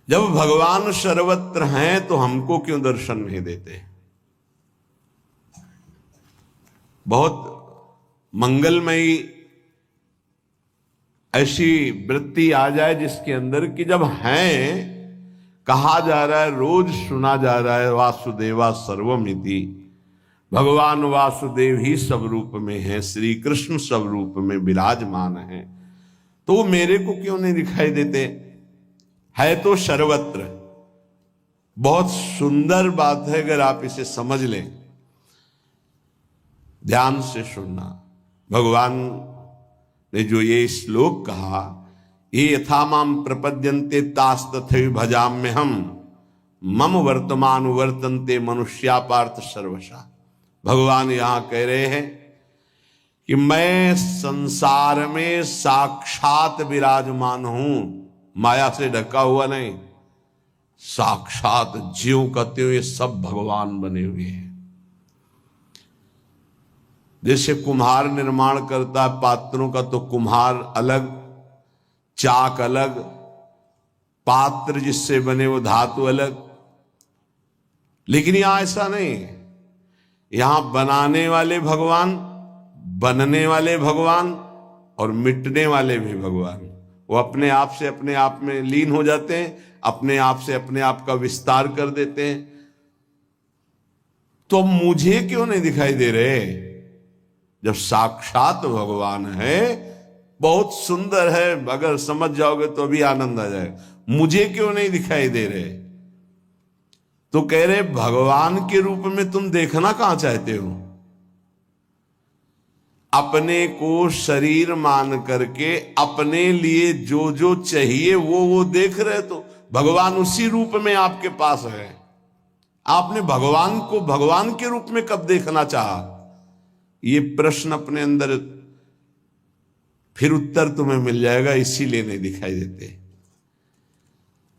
जब भगवान सर्वत्र हैं तो हमको क्यों दर्शन नहीं देते? बहुत मंगलमयी ऐसी वृत्ति आ जाए जिसके अंदर कि जब हैं, कहा जा रहा है, रोज सुना जा रहा है, वासुदेवा सर्वमिति, भगवान वासुदेव ही सब रूप में है, श्री कृष्ण सब रूप में विराजमान है, तो वो मेरे को क्यों नहीं दिखाई देते? है तो सर्वत्र। बहुत सुंदर बात है, अगर आप इसे समझ लें, ध्यान से सुनना। भगवान ने जो ये श्लोक कहा, ये यथा माम प्रपद्यन्ते तास तथैव भजाम्यहम् मम वर्तमान वर्तन्ते मनुष्या पार्थ सर्वशः। भगवान यहां कह रहे हैं कि मैं संसार में साक्षात विराजमान हूं, माया से ढका हुआ नहीं, साक्षात ज्यों का त्यों ये सब भगवान बने हुए हैं। जैसे कुम्हार निर्माण करता है पात्रों का, तो कुम्हार अलग, चाक अलग, पात्र जिससे बने वो धातु अलग, लेकिन यहां ऐसा नहीं है। यहां बनाने वाले भगवान, बनने वाले भगवान और मिटने वाले भी भगवान, वो अपने आप से अपने आप में लीन हो जाते हैं, अपने आप से अपने आप का विस्तार कर देते हैं। तो मुझे क्यों नहीं दिखाई दे रहे? जब साक्षात भगवान है, बहुत सुंदर है, अगर समझ जाओगे तो अभी आनंद आ जाए। मुझे क्यों नहीं दिखाई दे रहे? तो कह रहे भगवान के रूप में तुम देखना कहां चाहते हो? अपने को शरीर मान करके अपने लिए जो जो चाहिए वो देख रहे, तो भगवान उसी रूप में आपके पास है। आपने भगवान को भगवान के रूप में कब देखना चाहा? ये प्रश्न अपने अंदर, फिर उत्तर तुम्हें मिल जाएगा, इसीलिए नहीं दिखाई देते।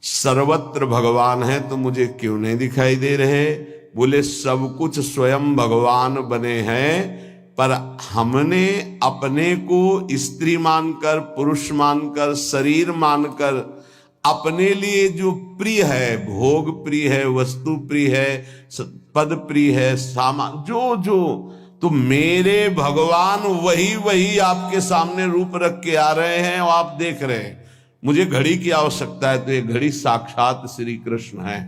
सर्वत्र भगवान है तो मुझे क्यों नहीं दिखाई दे रहे? बोले सब कुछ स्वयं भगवान बने हैं, पर हमने अपने को स्त्री मानकर, पुरुष मानकर, शरीर मानकर, अपने लिए जो प्रिय है, भोग प्रिय है, वस्तु प्रिय है, पद प्रिय है, सामान जो जो, तो मेरे भगवान वही वही आपके सामने रूप रख के आ रहे हैं और आप देख रहे हैं। मुझे घड़ी की आवश्यकता है, तो ये घड़ी साक्षात श्री कृष्ण है,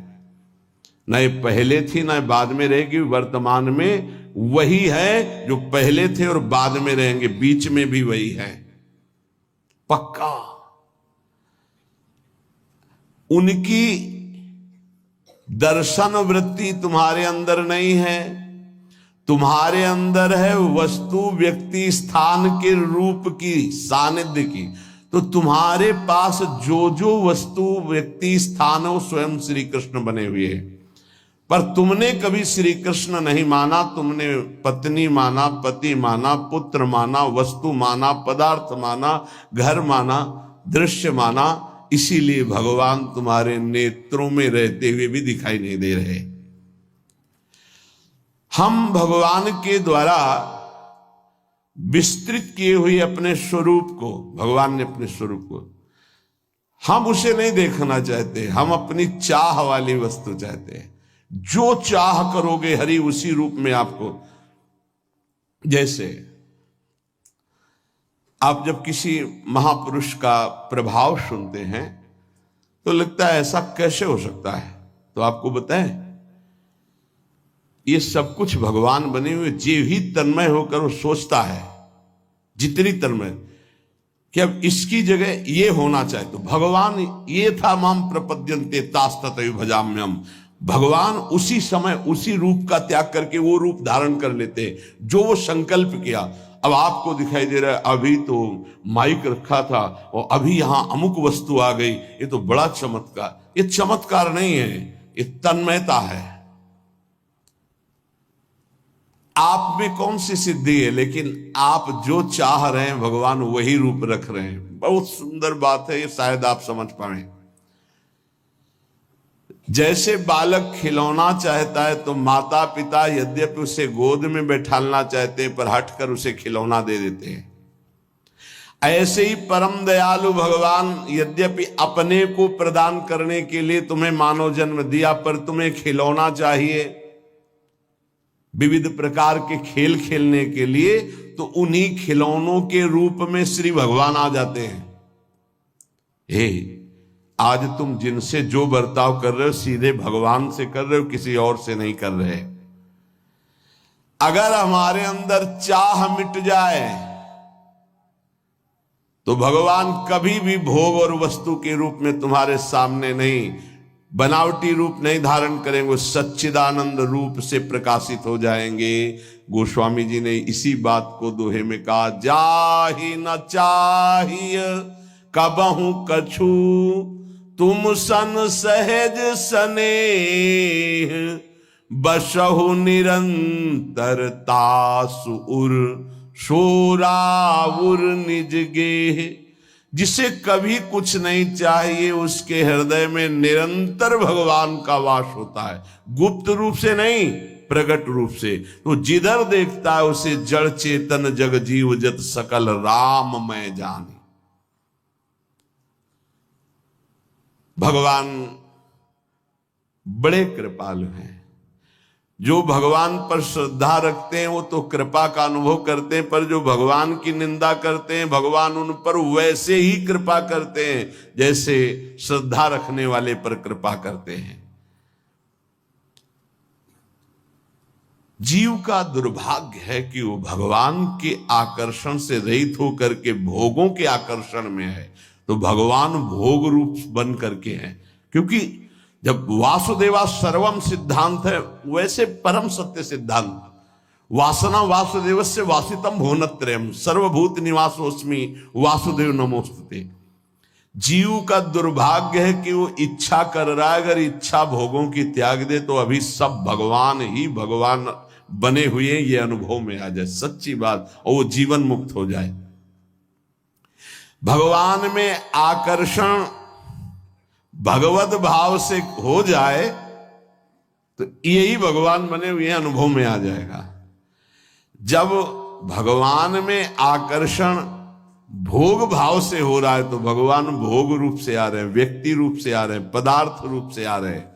न ये पहले थी न बाद में रहेगी, वर्तमान में वही है जो पहले थे और बाद में रहेंगे, बीच में भी वही है, पक्का। उनकी दर्शन वृत्ति तुम्हारे अंदर नहीं है, तुम्हारे अंदर है वस्तु, व्यक्ति, स्थान के रूप की, सानिध्य की। तो तुम्हारे पास जो जो वस्तु, व्यक्ति, स्थान है, वो स्वयं श्री कृष्ण बने हुए हैं। पर तुमने कभी श्री कृष्ण नहीं माना, तुमने पत्नी माना, पति माना, पुत्र माना, वस्तु माना, पदार्थ माना, घर माना, दृश्य माना, इसीलिए भगवान तुम्हारे नेत्रों में रहते हुए भी दिखाई नहीं दे रहे। हम भगवान के द्वारा विस्तृत किए हुए अपने स्वरूप को, भगवान ने अपने स्वरूप को, हम उसे नहीं देखना चाहते, हम अपनी चाह वाली वस्तु चाहते हैं। जो चाह करोगे हरि उसी रूप में आपको। जैसे आप जब किसी महापुरुष का प्रभाव सुनते हैं तो लगता है ऐसा कैसे हो सकता है, तो आपको बताएं, ये सब कुछ भगवान बने हुए, जे ही तन्मय होकर वो सोचता है, जितनी तन्मय, कि अब इसकी जगह ये होना चाहिए, तो भगवान ये था माम प्रपद्यन्ते तास तथैव भजाम्यहम्। भगवान उसी समय उसी रूप का त्याग करके वो रूप धारण कर लेते जो वो संकल्प किया। अब आपको दिखाई दे रहा है अभी तो माइक रखा था और अभी यहां अमुक वस्तु आ गई, ये तो बड़ा चमत्कार। ये चमत्कार नहीं है, ये तन्मयता है। आप में कौन सी सिद्धि है, लेकिन आप जो चाह रहे हैं भगवान वही रूप रख रहे हैं। बहुत सुंदर बात है, ये शायद आप समझ पाए। जैसे बालक खिलौना चाहता है तो माता पिता यद्यपि उसे गोद में बैठालना चाहते हैं, पर हटकर उसे खिलौना दे देते हैं। ऐसे ही परम दयालु भगवान यद्यपि अपने को प्रदान करने के लिए तुम्हें मानव जन्म दिया, पर तुम्हें खिलौना चाहिए विविध प्रकार के खेल खेलने के लिए, तो उन्हीं खिलौनों के रूप में श्री भगवान आ जाते हैं। हे, आज तुम जिनसे जो बर्ताव कर रहे हो सीधे भगवान से कर रहे हो, किसी और से नहीं कर रहे। अगर हमारे अंदर चाह मिट जाए तो भगवान कभी भी भोग और वस्तु के रूप में तुम्हारे सामने नहीं, बनावटी रूप नहीं धारण करेंगे, सच्चिदानंद रूप से प्रकाशित हो जाएंगे। गोस्वामी जी ने इसी बात को दोहे में कहा, जाहि न चाहिए कबहू कछु तुम सन सहज स्नेह, बसहु निरंतर तासु उर शोरावुर निज गेह। जिसे कभी कुछ नहीं चाहिए उसके हृदय में निरंतर भगवान का वास होता है, गुप्त रूप से नहीं, प्रकट रूप से। तो जिधर देखता है उसे जड़ चेतन जग जीव जत सकल राम मैं जाने। भगवान बड़े कृपालु हैं। जो भगवान पर श्रद्धा रखते हैं वो तो कृपा का अनुभव करते हैं, पर जो भगवान की निंदा करते हैं भगवान उन पर वैसे ही कृपा करते हैं जैसे श्रद्धा रखने वाले पर कृपा करते हैं। जीव का दुर्भाग्य है कि वो भगवान के आकर्षण से रहित होकर के भोगों के आकर्षण में है। तो भगवान भोग रूप बन करके हैं, क्योंकि जब वासुदेवा सर्वम सिद्धांत है वैसे परम सत्य सिद्धांत, वासना वासुदेवस्य वासितम भुवनत्रयम् सर्वभूत निवासोस्मि वासुदेव नमोस्तुते। जीव का दुर्भाग्य है कि वो इच्छा कर रहा है, अगर इच्छा भोगों की त्याग दे तो अभी सब भगवान ही भगवान बने हुए ये अनुभव में आ जाए, सच्ची बात, और वो जीवन मुक्त हो जाए। भगवान में आकर्षण भगवत भाव से हो जाए तो यही भगवान बने हुए अनुभव में आ जाएगा। जब भगवान में आकर्षण भोग भाव से हो रहा है तो भगवान भोग रूप से आ रहे हैं, व्यक्ति रूप से आ रहे हैं, पदार्थ रूप से आ रहे हैं।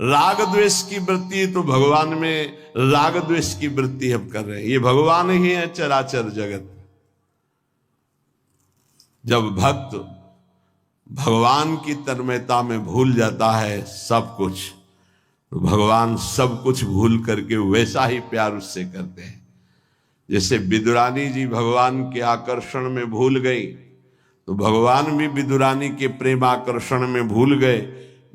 राग द्वेष की वृत्ति है तो भगवान में राग द्वेष की वृत्ति हम कर रहे हैं। ये भगवान ही है चराचर जगत। जब भक्त भगवान की तन्मयता में भूल जाता है सब कुछ, तो भगवान सब कुछ भूल करके वैसा ही प्यार उससे करते हैं। जैसे विदुरानी जी भगवान के आकर्षण में भूल गई तो भगवान भी विदुरानी के प्रेम आकर्षण में भूल गए।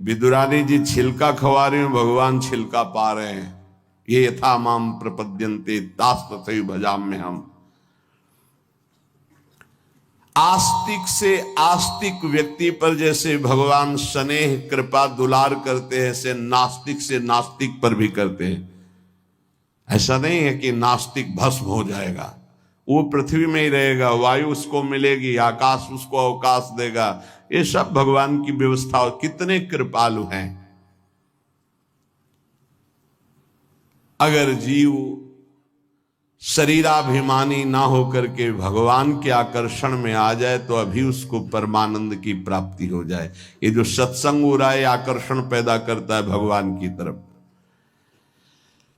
विदुरानी जी छिलका खवा रहे हैं, भगवान छिलका पा रहे हैं। ये यथा माम प्रपद्यन्ते तास तथैव भजाम्य हम। आस्तिक से आस्तिक व्यक्ति पर जैसे भगवान स्नेह कृपा दुलार करते हैं, ऐसे नास्तिक से नास्तिक पर भी करते हैं। ऐसा नहीं है कि नास्तिक भस्म हो जाएगा, वो पृथ्वी में ही रहेगा, वायु उसको मिलेगी, आकाश उसको अवकाश देगा। ये सब भगवान की व्यवस्था। कितने कृपालु हैं। अगर जीव शरीराभिमानी ना होकर के भगवान के आकर्षण में आ जाए तो अभी उसको परमानंद की प्राप्ति हो जाए। ये जो सत्संग हो रहा है आकर्षण पैदा करता है भगवान की तरफ।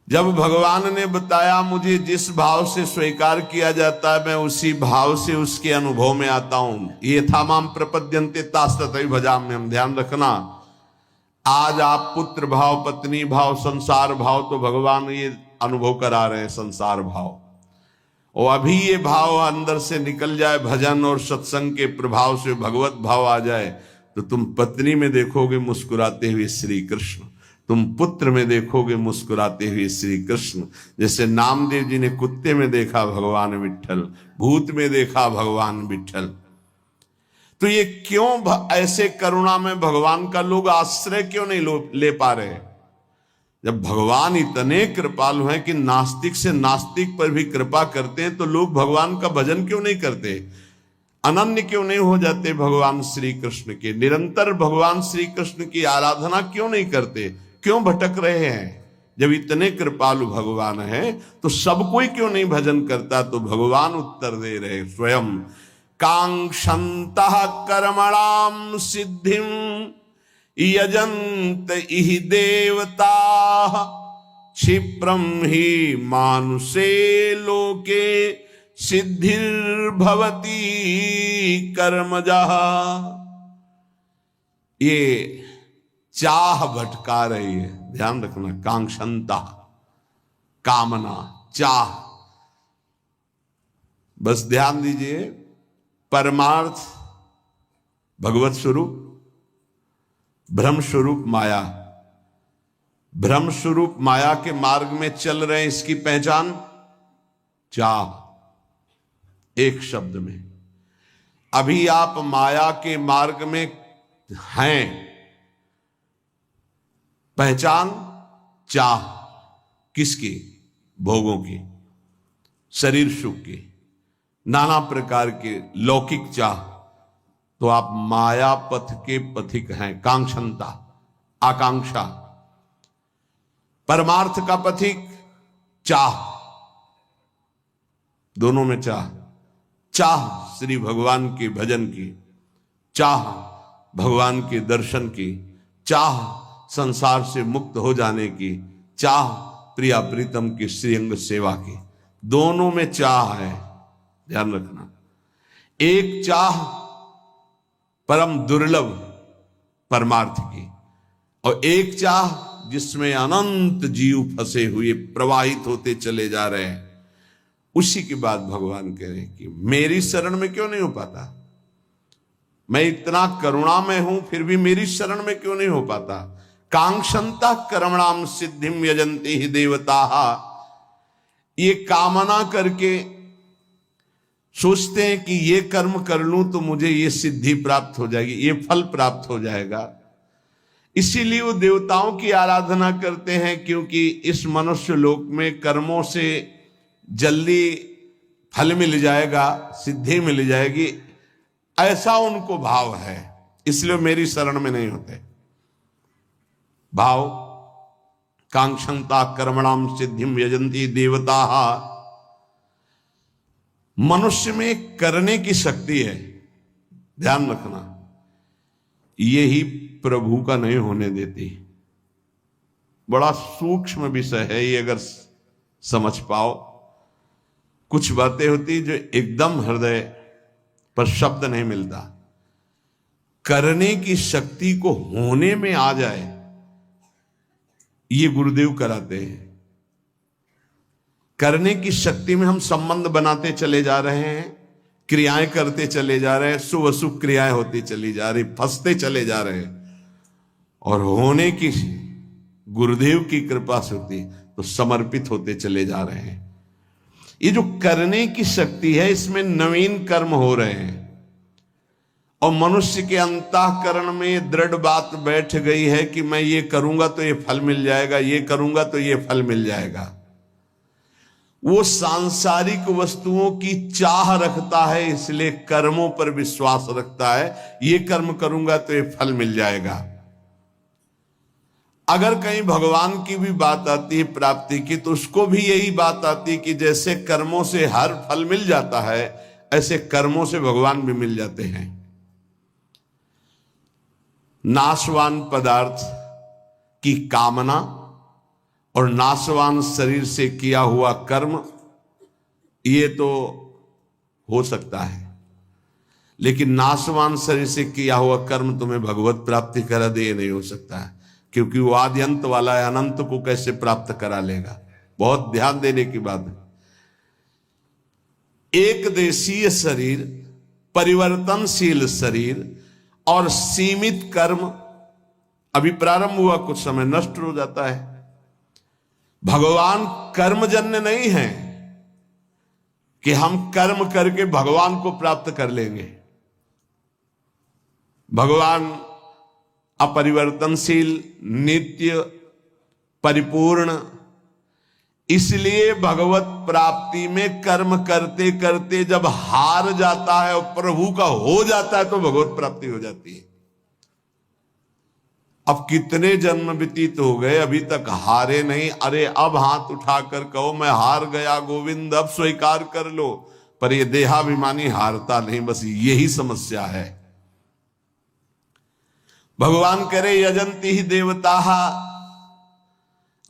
जब भगवान ने बताया मुझे जिस भाव से स्वीकार किया जाता है मैं उसी भाव से उसके अनुभव में आता हूं, ये था माम प्रपद्यन्ते तास तथैव भजाम्यहम्। ध्यान रखना, आज आप पुत्र भाव, पत्नी भाव, संसार भाव, तो भगवान ये अनुभव करा रहे हैं संसार भाव। और अभी ये भाव अंदर से निकल जाए, भजन और सत्संग के प्रभाव से भगवत भाव आ जाए, तो तुम पत्नी में देखोगे मुस्कुराते हुए श्री कृष्ण, तुम पुत्र में देखोगे मुस्कुराते हुए श्री कृष्ण। जैसे नामदेव जी ने कुत्ते में देखा भगवान विट्ठल, भूत में देखा भगवान विट्ठल। तो ये क्यों ऐसे करुणा में भगवान का लोग आश्रय क्यों नहीं ले पा रहे? जब भगवान इतने कृपालु हैं कि नास्तिक से नास्तिक पर भी कृपा करते हैं, तो लोग भगवान का भजन क्यों नहीं करते? अनन्य क्यों नहीं हो जाते भगवान श्री कृष्ण के? निरंतर भगवान श्री कृष्ण की आराधना क्यों नहीं करते? क्यों भटक रहे हैं? जब इतने कृपालु भगवान हैं तो सब कोई क्यों नहीं भजन करता? तो भगवान उत्तर दे रहे स्वयं, कांक्षन्तः कर्मणां सिद्धिं यजन्त इहि देवताः क्षिप्रं हि मानुषे लोके सिद्धिर्भवति कर्मजः। ये चाह भटका रही है, ध्यान रखना। कांक्षंता, कामना, चाह। बस ध्यान दीजिए, परमार्थ भगवत स्वरूप, ब्रह्म स्वरूप माया। ब्रह्म स्वरूप माया के मार्ग में चल रहे हैं, इसकी पहचान चाह। एक शब्द में, अभी आप माया के मार्ग में हैं, पहचान चाह। किसकी? भोगों की, शरीर सुख की, नाना प्रकार के लौकिक चाह। तो आप माया पथ के पथिक हैं। कांक्षंता, आकांक्षा। परमार्थ का पथिक चाह, दोनों में चाह। चाह श्री भगवान के भजन की, चाह भगवान के दर्शन की, चाह संसार से मुक्त हो जाने की, चाह प्रिया प्रीतम की श्रीअंग सेवा की। दोनों में चाह है, ध्यान रखना। एक चाह परम दुर्लभ परमार्थ की, और एक चाह जिसमें अनंत जीव फंसे हुए प्रवाहित होते चले जा रहे हैं। उसी के बाद भगवान कह रहे हैं कि मेरी शरण में क्यों नहीं हो पाता? मैं इतना करुणा में हूं, फिर भी मेरी शरण में क्यों नहीं हो पाता? कांक्षंता कर्मणाम सिद्धिम यजन्ति हि देवताः। ये कामना करके सोचते हैं कि ये कर्म कर लूं तो मुझे ये सिद्धि प्राप्त हो जाएगी, ये फल प्राप्त हो जाएगा। इसीलिए वो देवताओं की आराधना करते हैं, क्योंकि इस मनुष्य लोक में कर्मों से जल्दी फल मिल जाएगा, सिद्धि मिल जाएगी, ऐसा उनको भाव है। इसलिए मेरी शरण में नहीं होते। भाव कांक्षंता कर्मणाम सिद्धिम यजन्ति देवताः। मनुष्य में करने की शक्ति है, ध्यान रखना, यही प्रभु का नहीं होने देती। बड़ा सूक्ष्म विषय है ये, अगर समझ पाओ। कुछ बातें होती जो एकदम हृदय पर शब्द नहीं मिलता। करने की शक्ति को होने में आ जाए, ये गुरुदेव कराते हैं। करने की शक्ति में हम संबंध बनाते चले जा रहे हैं, क्रियाएं करते चले जा रहे हैं, शुभ अशुभ क्रियाएं होती चली जा रही, फंसते चले जा रहे हैं। और होने की गुरुदेव की कृपा से होती तो समर्पित होते चले जा रहे हैं। ये जो करने की शक्ति है, इसमें नवीन कर्म हो रहे हैं। और मनुष्य के अंतःकरण में दृढ़ बात बैठ गई है कि मैं ये करूंगा तो ये फल मिल जाएगा, ये करूंगा तो ये फल मिल जाएगा। वो सांसारिक वस्तुओं की चाह रखता है, इसलिए कर्मों पर विश्वास रखता है, ये कर्म करूंगा तो ये फल मिल जाएगा। अगर कहीं भगवान की भी बात आती है प्राप्ति की, तो उसको भी यही बात आती है कि जैसे कर्मों से हर फल मिल जाता है, ऐसे कर्मों से भगवान भी मिल जाते हैं। नाशवान पदार्थ की कामना और नाशवान शरीर से किया हुआ कर्म, ये तो हो सकता है, लेकिन नाशवान शरीर से किया हुआ कर्म तुम्हें भगवत प्राप्ति करा दे, ये नहीं हो सकता है। क्योंकि वो आदि अंत वाला है, अनंत को कैसे प्राप्त करा लेगा? बहुत ध्यान देने की बात है। एक देशीय शरीर, परिवर्तनशील शरीर और सीमित कर्म, अभी प्रारंभ हुआ, कुछ समय नष्ट हो जाता है। भगवान कर्मजन्य नहीं है कि हम कर्म करके भगवान को प्राप्त कर लेंगे। भगवान अपरिवर्तनशील, नित्य, परिपूर्ण, इसलिए भगवत प्राप्ति में कर्म करते करते जब हार जाता है और प्रभु का हो जाता है, तो भगवत प्राप्ति हो जाती है। अब कितने जन्म व्यतीत हो गए, अभी तक हारे नहीं। अरे अब हाथ उठाकर कहो मैं हार गया गोविंद, अब स्वीकार कर लो। पर ये देहाभिमानी हारता नहीं, बस यही समस्या है। भगवान करे यजंती ही देवता,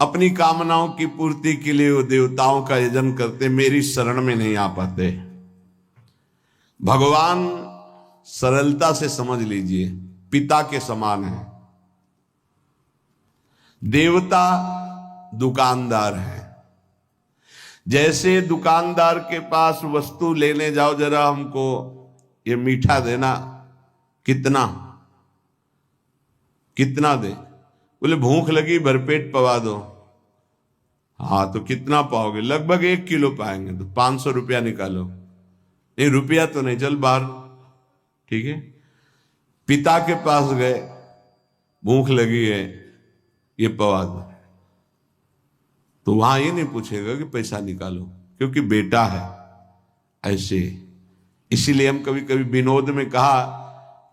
अपनी कामनाओं की पूर्ति के लिए वो देवताओं का यजन करते, मेरी शरण में नहीं आ पाते। भगवान सरलता से समझ लीजिए पिता के समान है, देवता दुकानदार है। जैसे दुकानदार के पास वस्तु लेने जाओ, जरा हमको ये मीठा देना, कितना कितना दे, बोले भूख लगी भरपेट पवा दो। हाँ तो कितना पाओगे, लगभग 1 किलो पाएंगे, तो 500 रुपया निकालो। नहीं रुपया तो नहीं, चल बाहर, ठीक है। पिता के पास गए, भूख लगी है, ये पवा दो, तो वहां ये नहीं पूछेगा कि पैसा निकालो, क्योंकि बेटा है। ऐसे इसीलिए हम कभी कभी विनोद में कहा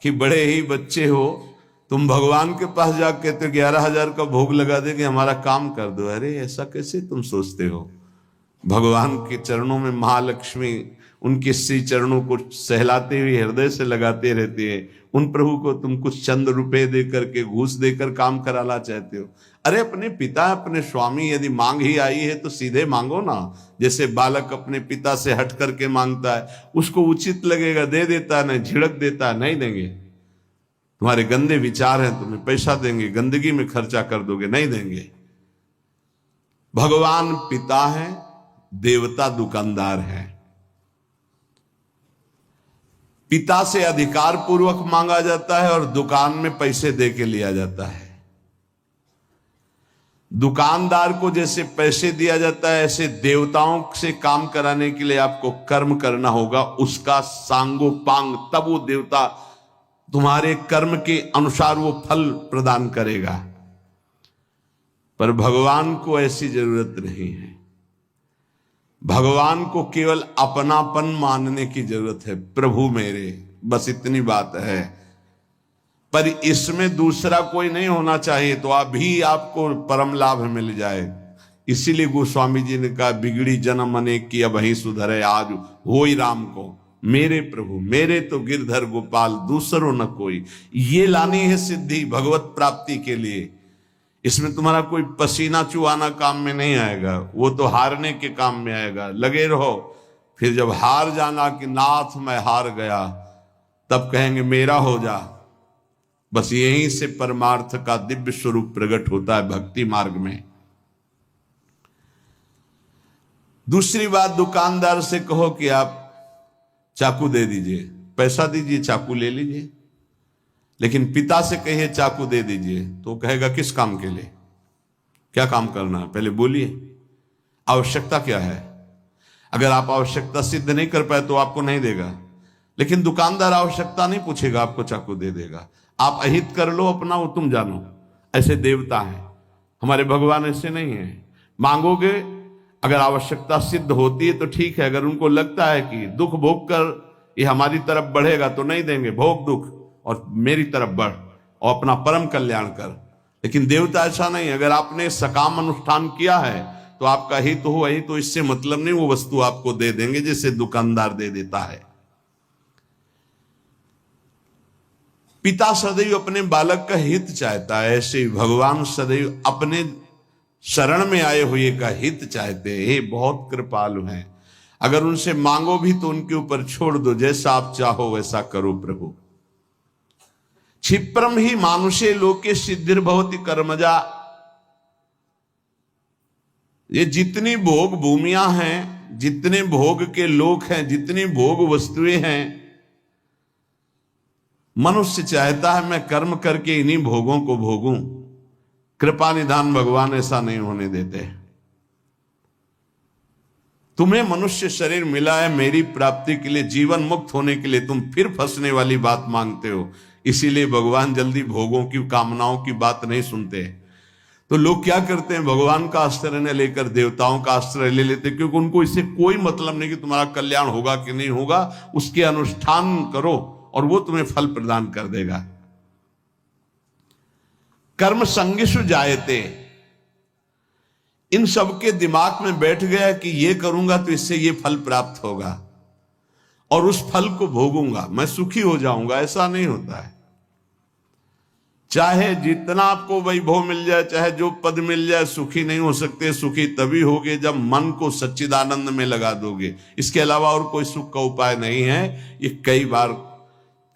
कि बड़े ही बच्चे हो तुम, भगवान के पास जाकर कहते हो 11,000 का भोग लगा देंगे, हमारा काम कर दो। अरे ऐसा कैसे तुम सोचते हो? भगवान के चरणों में महालक्ष्मी उनके श्री चरणों को सहलाते हुए हृदय से लगाते रहते हैं। उन प्रभु को तुम कुछ चंद रुपए दे करके, घूस देकर काम कराना चाहते हो? अरे अपने पिता, अपने स्वामी, यदि मांग ही आई है तो सीधे मांगो ना। जैसे बालक अपने पिता से हट करके मांगता है, उसको उचित लगेगा दे देता है, नहीं झिड़क देता है, नहीं देंगे। तुम्हारे गंदे विचार हैं, तुम्हें पैसा देंगे, गंदगी में खर्चा कर दोगे, नहीं देंगे। भगवान पिता है, देवता दुकानदार है। पिता से अधिकार पूर्वक मांगा जाता है और दुकान में पैसे दे के लिया जाता है। दुकानदार को जैसे पैसे दिया जाता है, ऐसे देवताओं से काम कराने के लिए आपको कर्म करना होगा, उसका सांगोपांग, तब वो देवता तुम्हारे कर्म के अनुसार वो फल प्रदान करेगा। पर भगवान को ऐसी जरूरत नहीं है। भगवान को केवल अपनापन मानने की जरूरत है, प्रभु मेरे, बस इतनी बात है। पर इसमें दूसरा कोई नहीं होना चाहिए, तो अभी आपको परम लाभ मिल जाए। इसीलिए गोस्वामी जी ने कहा, बिगड़ी जन्म अनेक की अब ही सुधरे, आज हो ही राम को। मेरे प्रभु मेरे तो गिरधर गोपाल, दूसरों न कोई। ये लानी है सिद्धि भगवत प्राप्ति के लिए। इसमें तुम्हारा कोई पसीना चुहाना काम में नहीं आएगा, वो तो हारने के काम में आएगा। लगे रहो, फिर जब हार जाना कि नाथ मैं हार गया, तब कहेंगे मेरा हो जा। बस यहीं से परमार्थ का दिव्य स्वरूप प्रकट होता है भक्ति मार्ग में। दूसरी बात, दुकानदार से कहो कि आप चाकू दे दीजिए, पैसा दीजिए, चाकू ले लीजिए। लेकिन पिता से कहिए चाकू दे दीजिए, तो कहेगा किस काम के लिए, क्या काम करना है, पहले बोलिए, आवश्यकता क्या है। अगर आप आवश्यकता सिद्ध नहीं कर पाए तो आपको नहीं देगा। लेकिन दुकानदार आवश्यकता नहीं पूछेगा, आपको चाकू दे देगा। आप अहित कर लो अपना, वो तुम जानो। ऐसे देवता हैं हमारे, भगवान ऐसे नहीं है। मांगोगे, अगर आवश्यकता सिद्ध होती है तो ठीक है। अगर उनको लगता है कि दुख भोग कर ये हमारी तरफ बढ़ेगा तो नहीं देंगे, भोग दुख और मेरी तरफ बढ़ और अपना परम कल्याण कर। लेकिन देवता ऐसा नहीं। अगर आपने सकाम अनुष्ठान किया है तो आपका हित हो, वही तो इससे मतलब नहीं वो वस्तु आपको दे देंगे जैसे दुकानदार दे देता है। पिता सदैव अपने बालक का हित चाहता है, ऐसे ही भगवान सदैव अपने शरण में आए हुए का हित चाहते हैं। ये बहुत कृपालु हैं। अगर उनसे मांगो भी तो उनके ऊपर छोड़ दो, जैसा आप चाहो वैसा करो प्रभु। क्षिप्रम ही मानुषे लोके सिद्धिर्भवति कर्मजा। ये जितनी भोग भूमियां हैं, जितने भोग के लोक हैं, जितनी भोग वस्तुएं हैं, मनुष्य चाहता है मैं कर्म करके इन्हीं भोगों को भोगूं। कृपा निधान भगवान ऐसा नहीं होने देते। तुम्हें मनुष्य शरीर मिला है मेरी प्राप्ति के लिए, जीवन मुक्त होने के लिए, तुम फिर फंसने वाली बात मांगते हो। इसीलिए भगवान जल्दी भोगों की, कामनाओं की बात नहीं सुनते। तो लोग क्या करते हैं, भगवान का आश्रय न लेकर देवताओं का आश्रय ले लेते, क्योंकि उनको इससे कोई मतलब नहीं कि तुम्हारा कल्याण होगा कि नहीं होगा। उसके अनुष्ठान करो और वो तुम्हें फल प्रदान कर देगा। कर्म संगिषु जायते, इन सबके दिमाग में बैठ गया कि ये करूंगा तो इससे ये फल प्राप्त होगा। और उस फल को भोगूंगा, मैं सुखी हो जाऊंगा, ऐसा नहीं होता है। चाहे जितना आपको वैभव मिल जाए, चाहे जो पद मिल जाए, सुखी नहीं हो सकते। सुखी तभी होगे जब मन को सच्चिदानंद में लगा दोगे। इसके अलावा और कोई सुख का उपाय नहीं है। ये कई बार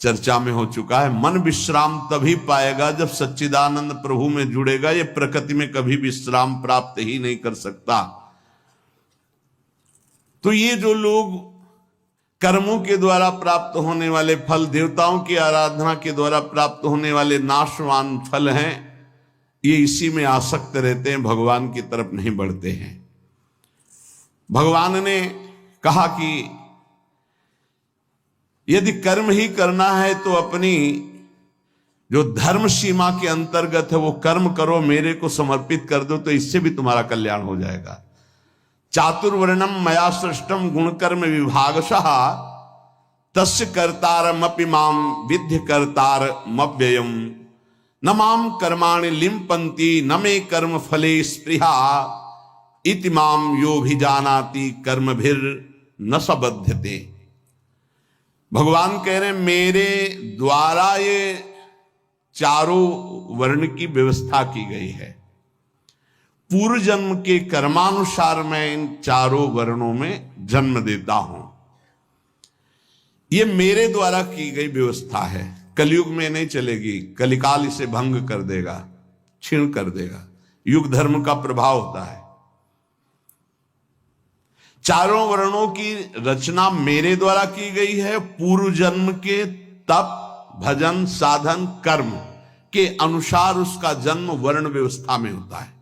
चर्चा में हो चुका है। मन विश्राम तभी पाएगा जब सच्चिदानंद प्रभु में जुड़ेगा। ये प्रकृति में कभी विश्राम प्राप्त ही नहीं कर सकता। तो ये जो लोग कर्मों के द्वारा प्राप्त होने वाले फल, देवताओं की आराधना के द्वारा प्राप्त होने वाले नाशवान फल हैं, ये इसी में आसक्त रहते हैं, भगवान की तरफ नहीं बढ़ते हैं। भगवान ने कहा कि यदि कर्म ही करना है तो अपनी जो धर्म सीमा के अंतर्गत है वो कर्म करो, मेरे को समर्पित कर दो, तो इससे भी तुम्हारा कल्याण हो जाएगा। चातुर्वर्णम मया सृष्टम गुणकर्म विभागशः तस्य कर्तारमपि माम विद्य कर्तारमव्ययम् न माम कर्माणि लिम्पन्ति न मे कर्म फले स्पृहा इति माम योभिजानाति कर्मभिर न सबध्यते। भगवान कह रहे मेरे द्वारा ये चारों वर्ण की व्यवस्था की गई है। पूर्व जन्म के कर्मानुसार मैं इन चारों वर्णों में जन्म देता हूं। ये मेरे द्वारा की गई व्यवस्था है। कलयुग में नहीं चलेगी, कलिकाल इसे भंग कर देगा, छीण कर देगा। युग धर्म का प्रभाव होता है। चारों वर्णों की रचना मेरे द्वारा की गई है। पूर्व जन्म के तप, भजन, साधन, कर्म के अनुसार उसका जन्म वर्ण व्यवस्था में होता है।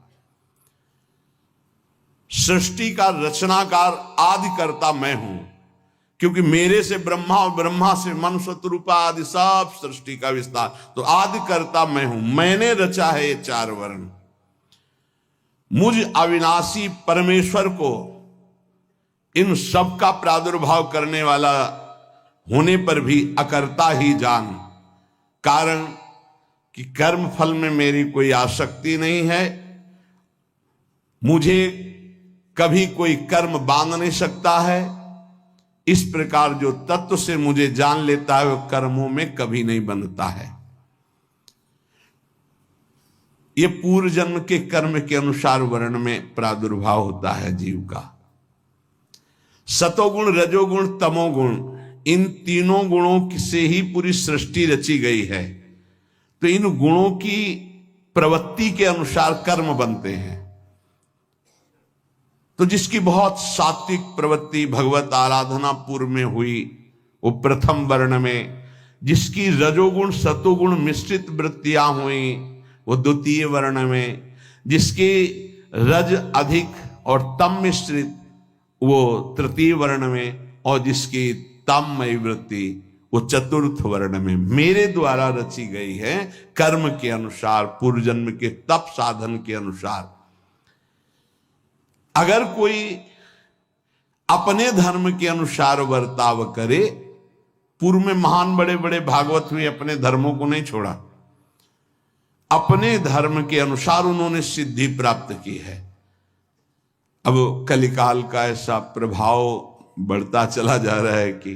सृष्टि का रचनाकार आदिकर्ता मैं हूं, क्योंकि मेरे से ब्रह्मा और ब्रह्मा से मनुष्य रूपा आदि सब सृष्टि का विस्तार, तो आदिकर्ता मैं हूं। मैंने रचा है ये चार वर्ण। मुझ अविनाशी परमेश्वर को इन सब का प्रादुर्भाव करने वाला होने पर भी अकर्ता ही जान। कारण कि कर्म फल में मेरी कोई आसक्ति नहीं है। मुझे कभी कोई कर्म बांध नहीं सकता है। इस प्रकार जो तत्व से मुझे जान लेता है वो कर्मों में कभी नहीं बंधता है। ये पूर्व जन्म के कर्म के अनुसार वर्ण में प्रादुर्भाव होता है जीव का। सतोगुण, रजोगुण, तमोगुण, इन तीनों गुणों से ही पूरी सृष्टि रची गई है। तो इन गुणों की प्रवृत्ति के अनुसार कर्म बनते हैं। तो जिसकी बहुत सात्विक प्रवृत्ति भगवत आराधना पूर्व में हुई वो प्रथम वर्ण में, जिसकी रजोगुण सतोगुण मिश्रित वृत्तियां हुई वो द्वितीय वर्ण में, जिसकी रज अधिक और तम मिश्रित वो तृतीय वर्ण में, और जिसकी तममयी वृत्ति वो चतुर्थ वर्ण में। मेरे द्वारा रची गई है कर्म के अनुसार, पूर्व जन्म के तप साधन के अनुसार। अगर कोई अपने धर्म के अनुसार बर्ताव करे, पूर्व में महान बड़े बड़े भागवत हुए, अपने धर्मों को नहीं छोड़ा, अपने धर्म के अनुसार उन्होंने सिद्धि प्राप्त की है। अब कलिकाल का ऐसा प्रभाव बढ़ता चला जा रहा है कि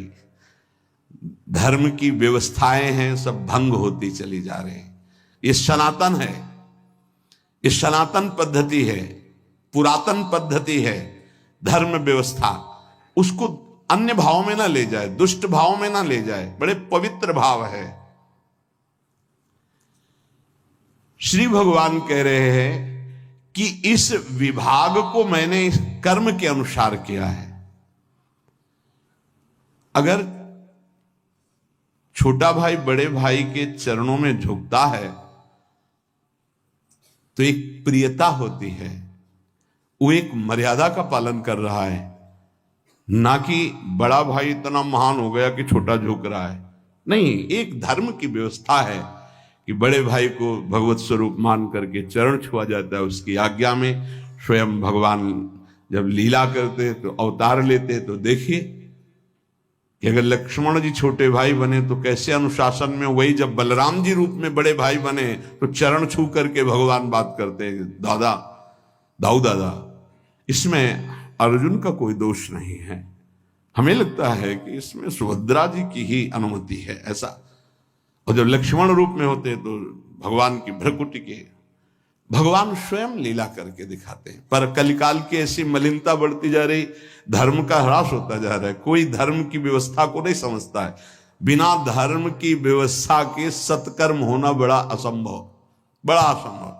धर्म की व्यवस्थाएं हैं सब भंग होती चली जा रही हैं। ये सनातन है, ये सनातन पद्धति है, पुरातन पद्धति है धर्म व्यवस्था। उसको अन्य भाव में ना ले जाए, दुष्ट भाव में ना ले जाए, बड़े पवित्र भाव है। श्री भगवान कह रहे हैं कि इस विभाग को मैंने कर्म के अनुसार किया है। अगर छोटा भाई बड़े भाई के चरणों में झुकता है तो एक प्रियता होती है, वो एक मर्यादा का पालन कर रहा है, ना कि बड़ा भाई इतना महान हो गया कि छोटा झुक रहा है। नहीं, एक धर्म की व्यवस्था है कि बड़े भाई को भगवत स्वरूप मान करके चरण छुआ जाता है उसकी आज्ञा में। स्वयं भगवान जब लीला करते तो अवतार लेते, तो देखिए कि अगर लक्ष्मण जी छोटे भाई बने तो कैसे अनुशासन में, वही जब बलराम जी रूप में बड़े भाई बने तो चरण छू करके भगवान बात करते हैं, दादा दाऊ दादा। इसमें अर्जुन का कोई दोष नहीं है। हमें लगता है कि इसमें सुभद्रा जी की ही अनुमति है ऐसा, और जब लक्ष्मण रूप में होते तो भगवान की भ्रकुटी के भगवान स्वयं लीला करके दिखाते हैं। पर कलिकाल की ऐसी मलिनता बढ़ती जा रही, धर्म का ह्रास होता जा रहा है, कोई धर्म की व्यवस्था को नहीं समझता है। बिना धर्म की व्यवस्था के सत्कर्म होना बड़ा असंभव, बड़ा असंभव।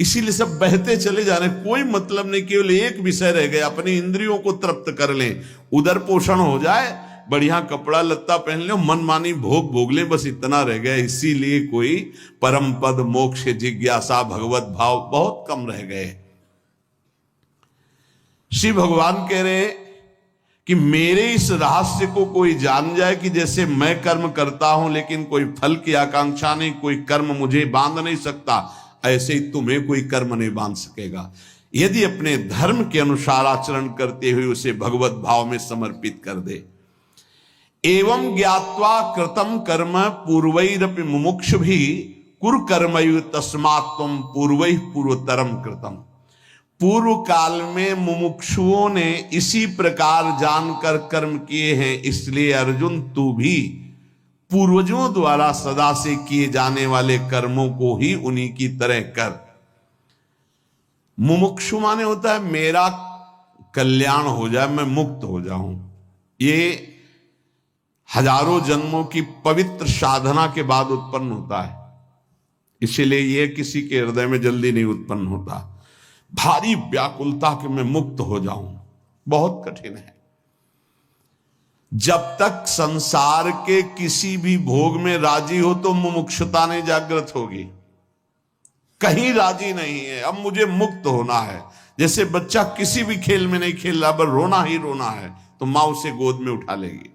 इसीलिए सब बहते चले जा रहे हैं, कोई मतलब नहीं, केवल एक विषय रह गया, अपनी इंद्रियों को तृप्त कर लें, उदर पोषण हो जाए, बढ़िया कपड़ा लत्ता पहन लो, मनमानी भोग भोग लें, बस इतना रह गया। इसीलिए कोई परम पद मोक्ष जिज्ञासा भगवत भाव बहुत कम रह गए। श्री भगवान कह रहे कि मेरे इस रहस्य को कोई जान जाए कि जैसे मैं कर्म करता हूं लेकिन कोई फल की आकांक्षा नहीं, कोई कर्म मुझे बांध नहीं सकता, ऐसे ही तुम्हें कोई कर्म नहीं बांध सकेगा। यदि अपने धर्म के अनुसार आचरण करते हुए उसे भगवत भाव में समर्पित कर दे। एवं ज्ञात्वा कृतम कर्म पूर्वैरपि मुमुक्ष भी कुर कर्मयु तस्मात् त्वं पूर्वैः पूर्वतरम कृतम। पूर्व काल में मुमुक्षुओं ने इसी प्रकार जानकर कर्म किए हैं, इसलिए अर्जुन तू भी पूर्वजों द्वारा सदा से किए जाने वाले कर्मों को ही उन्हीं की तरह कर। मुमुक्षु माने होता है मेरा कल्याण हो जाए, मैं मुक्त हो जाऊं। ये हजारों जन्मों की पवित्र साधना के बाद उत्पन्न होता है, इसीलिए यह किसी के हृदय में जल्दी नहीं उत्पन्न होता। भारी व्याकुलता कि मैं मुक्त हो जाऊं बहुत कठिन है। जब तक संसार के किसी भी भोग में राजी हो तो मुमुक्षुता नहीं जागृत होगी। कहीं राजी नहीं है, अब मुझे मुक्त होना है। जैसे बच्चा किसी भी खेल में नहीं खेल रहा, पर रोना ही रोना है, तो मां उसे गोद में उठा लेगी।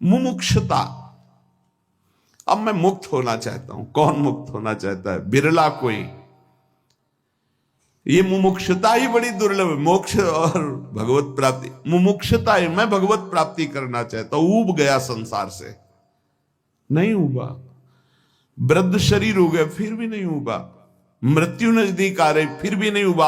मुमुक्षुता, अब मैं मुक्त होना चाहता हूं। कौन मुक्त होना चाहता है? बिरला कोई। ये मुमुक्षुता ही बड़ी दुर्लभ है। मोक्ष और भगवत प्राप्ति, मुमुक्षुता है, मैं भगवत प्राप्ति करना चाहता हूं। ऊब गया संसार से, नहीं उबा। वृद्ध शरीर हो गया फिर भी नहीं उबा। मृत्यु नजदीक आ रही फिर भी नहीं उबा।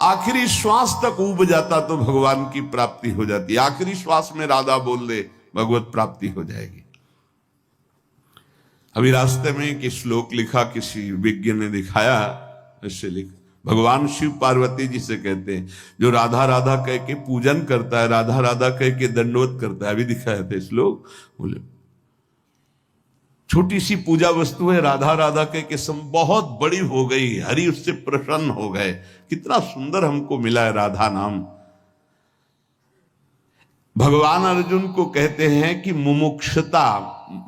आखिरी श्वास तक उब जाता तो भगवान की प्राप्ति हो जाती। आखिरी श्वास में राधा बोल दे, भगवत प्राप्ति हो जाएगी। अभी रास्ते में एक श्लोक लिखा, किसी विज्ञ ने दिखाया, ऐसे लिखा, भगवान शिव पार्वती जी से कहते हैं, जो राधा राधा कह के पूजन करता है, राधा राधा कह के दंडवत करता है। अभी दिखाया था श्लोक, बोले छोटी सी पूजा वस्तु है, राधा राधा कह के बहुत बड़ी हो गई, हरि उससे प्रसन्न हो गए। कितना सुंदर हमको मिला है राधा नाम। भगवान अर्जुन को कहते हैं कि मुमुक्षुता,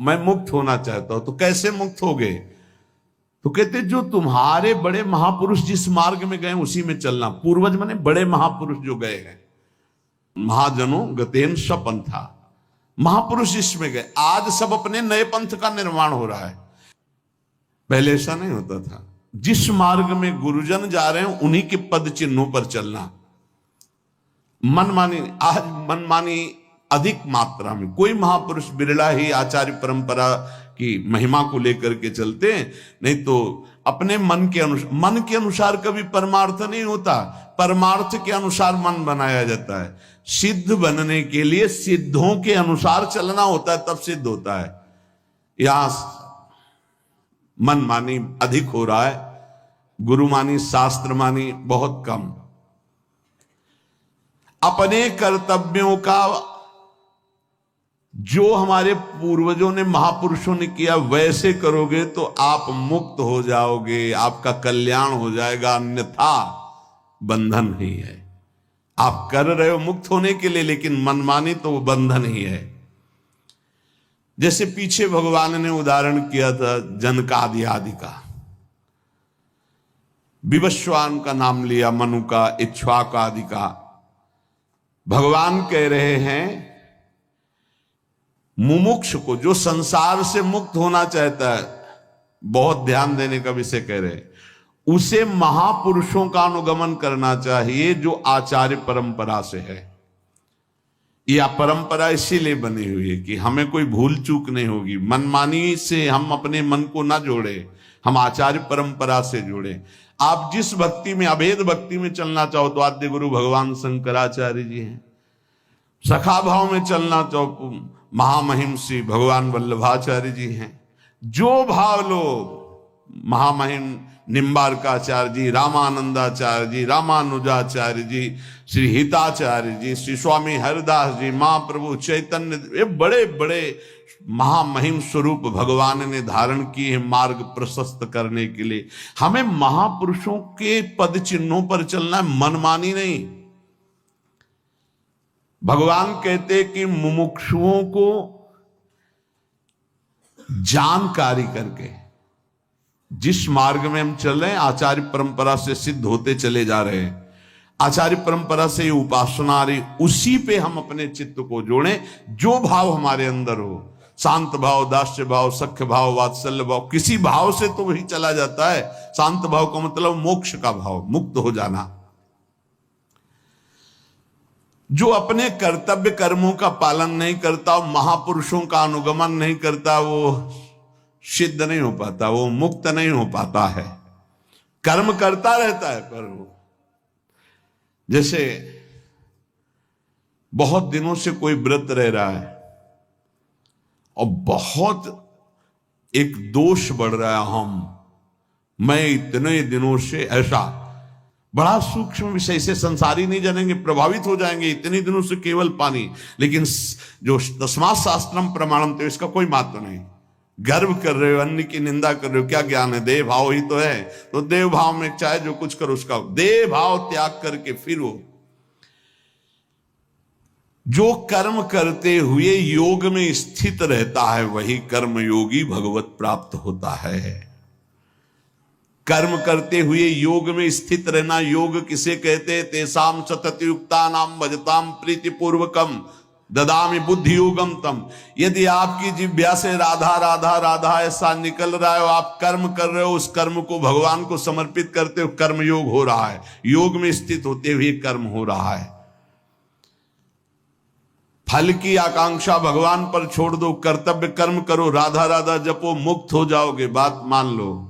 मैं मुक्त होना चाहता हूं। तो कैसे मुक्त हो गए? तो कहते जो तुम्हारे बड़े महापुरुष जिस मार्ग में गए उसी में चलना। पूर्वज माने बड़े महापुरुष जो गए हैं, महाजनों गतेन सपंथा, महापुरुष इसमें गए। आज सब अपने नए पंथ का निर्माण हो रहा है, पहले ऐसा नहीं होता था। जिस मार्ग में गुरुजन जा रहे हैं उन्हीं के पद चिन्हों पर चलना। मनमानी, आज मनमानी अधिक मात्रा में, कोई महापुरुष बिरला ही आचार्य परंपरा की महिमा को लेकर के चलते हैं, नहीं तो अपने मन के अनुसार कभी परमार्थ नहीं होता। परमार्थ के अनुसार मन बनाया जाता है। सिद्ध बनने के लिए सिद्धों के अनुसार चलना होता है, तब सिद्ध होता है। यहां मनमानी अधिक हो रहा है, गुरुमानी शास्त्रमानी बहुत कम। अपने कर्तव्यों का जो हमारे पूर्वजों ने, महापुरुषों ने किया, वैसे करोगे तो आप मुक्त हो जाओगे, आपका कल्याण हो जाएगा। अन्यथा बंधन ही है। आप कर रहे हो मुक्त होने के लिए, लेकिन मनमानी तो वो बंधन ही है। जैसे पीछे भगवान ने उदाहरण किया था जनकादि आदि का, विवस्वान का नाम लिया, मनु का, इक्ष्वाकु आदि का। भगवान कह रहे हैं मुमुक्ष को, जो संसार से मुक्त होना चाहता है, बहुत ध्यान देने का विषय कह रहे हैं, उसे महापुरुषों का अनुगमन करना चाहिए जो आचार्य परंपरा से है। यह परंपरा इसीलिए बनी हुई है कि हमें कोई भूल चूक नहीं होगी। मनमानी से हम अपने मन को ना जोड़े, हम आचार्य परंपरा से जोड़े। आप जिस भक्ति में, अभेद भक्ति में चलना चाहो तो आद्य गुरु भगवान शंकराचार्य जी हैं। सखा भाव में चलना तो महामहिम श्री भगवान वल्लभाचार्य जी हैं। जो भाव लो, महामहिम निम्बारकाचार्य जी, रामानंदाचार्य जी, रामानुजाचार्य जी, श्री हिताचार्य जी, श्री स्वामी हरिदास जी, महाप्रभु चैतन्य, ये बड़े बड़े महामहिम स्वरूप भगवान ने धारण किए हैं मार्ग प्रशस्त करने के लिए। हमें महापुरुषों के पद चिन्हों पर चलना है, मनमानी नहीं। भगवान कहते कि मुमुक्षुओं को जानकारी करके जिस मार्ग में हम चल रहे हैं, आचार्य परंपरा से सिद्ध होते चले जा रहे हैं, आचार्य परंपरा से ये उपासना आ रही, उसी पे हम अपने चित्त को जोड़ें। जो भाव हमारे अंदर हो, शांत भाव, दास्य भाव, सख्य भाव, वात्सल्य भाव, किसी भाव से तो वही चला जाता है। शांत भाव का मतलब मोक्ष का भाव, मुक्त हो जाना। जो अपने कर्तव्य कर्मों का पालन नहीं करता, महापुरुषों का अनुगमन नहीं करता, वो सिद्ध नहीं हो पाता, वो मुक्त नहीं हो पाता है। कर्म करता रहता है, पर वो जैसे बहुत दिनों से कोई व्रत रह रहा है और बहुत एक दोष बढ़ रहा है, मैं इतने दिनों से ऐसा, बड़ा सूक्ष्म विषय से संसारी नहीं जानेंगे, प्रभावित हो जाएंगे। इतने दिनों से केवल पानी, लेकिन जो तस्मात् शास्त्रम प्रमाणम, तो इसका कोई महत्व नहीं। गर्व कर रहे हो, अन्य की निंदा कर रहे हो, क्या ज्ञान है? देव भाव ही तो है। तो देव भाव में चाहे जो कुछ करो, उसका देव भाव त्याग करके फिर वो जो कर्म करते हुए योग में स्थित रहता है, वही कर्म योगी भगवत प्राप्त होता है। कर्म करते हुए योग में स्थित रहना, योग किसे कहते? तेसाम सतत युक्ता नाम भजताम प्रीति पूर्वकम ददामि बुद्धि योगम तम। यदि आपकी जिह्वा से राधा राधा राधा ऐसा निकल रहा है, आप कर्म कर रहे हो, उस कर्म को भगवान को समर्पित करते हो, कर्म योग हो रहा है। योग में स्थित होते हुए कर्म हो रहा है। फल की आकांक्षा भगवान पर छोड़ दो, कर्तव्य कर्म करो, राधा राधा जपो, मुक्त हो जाओगे। बात मान लो।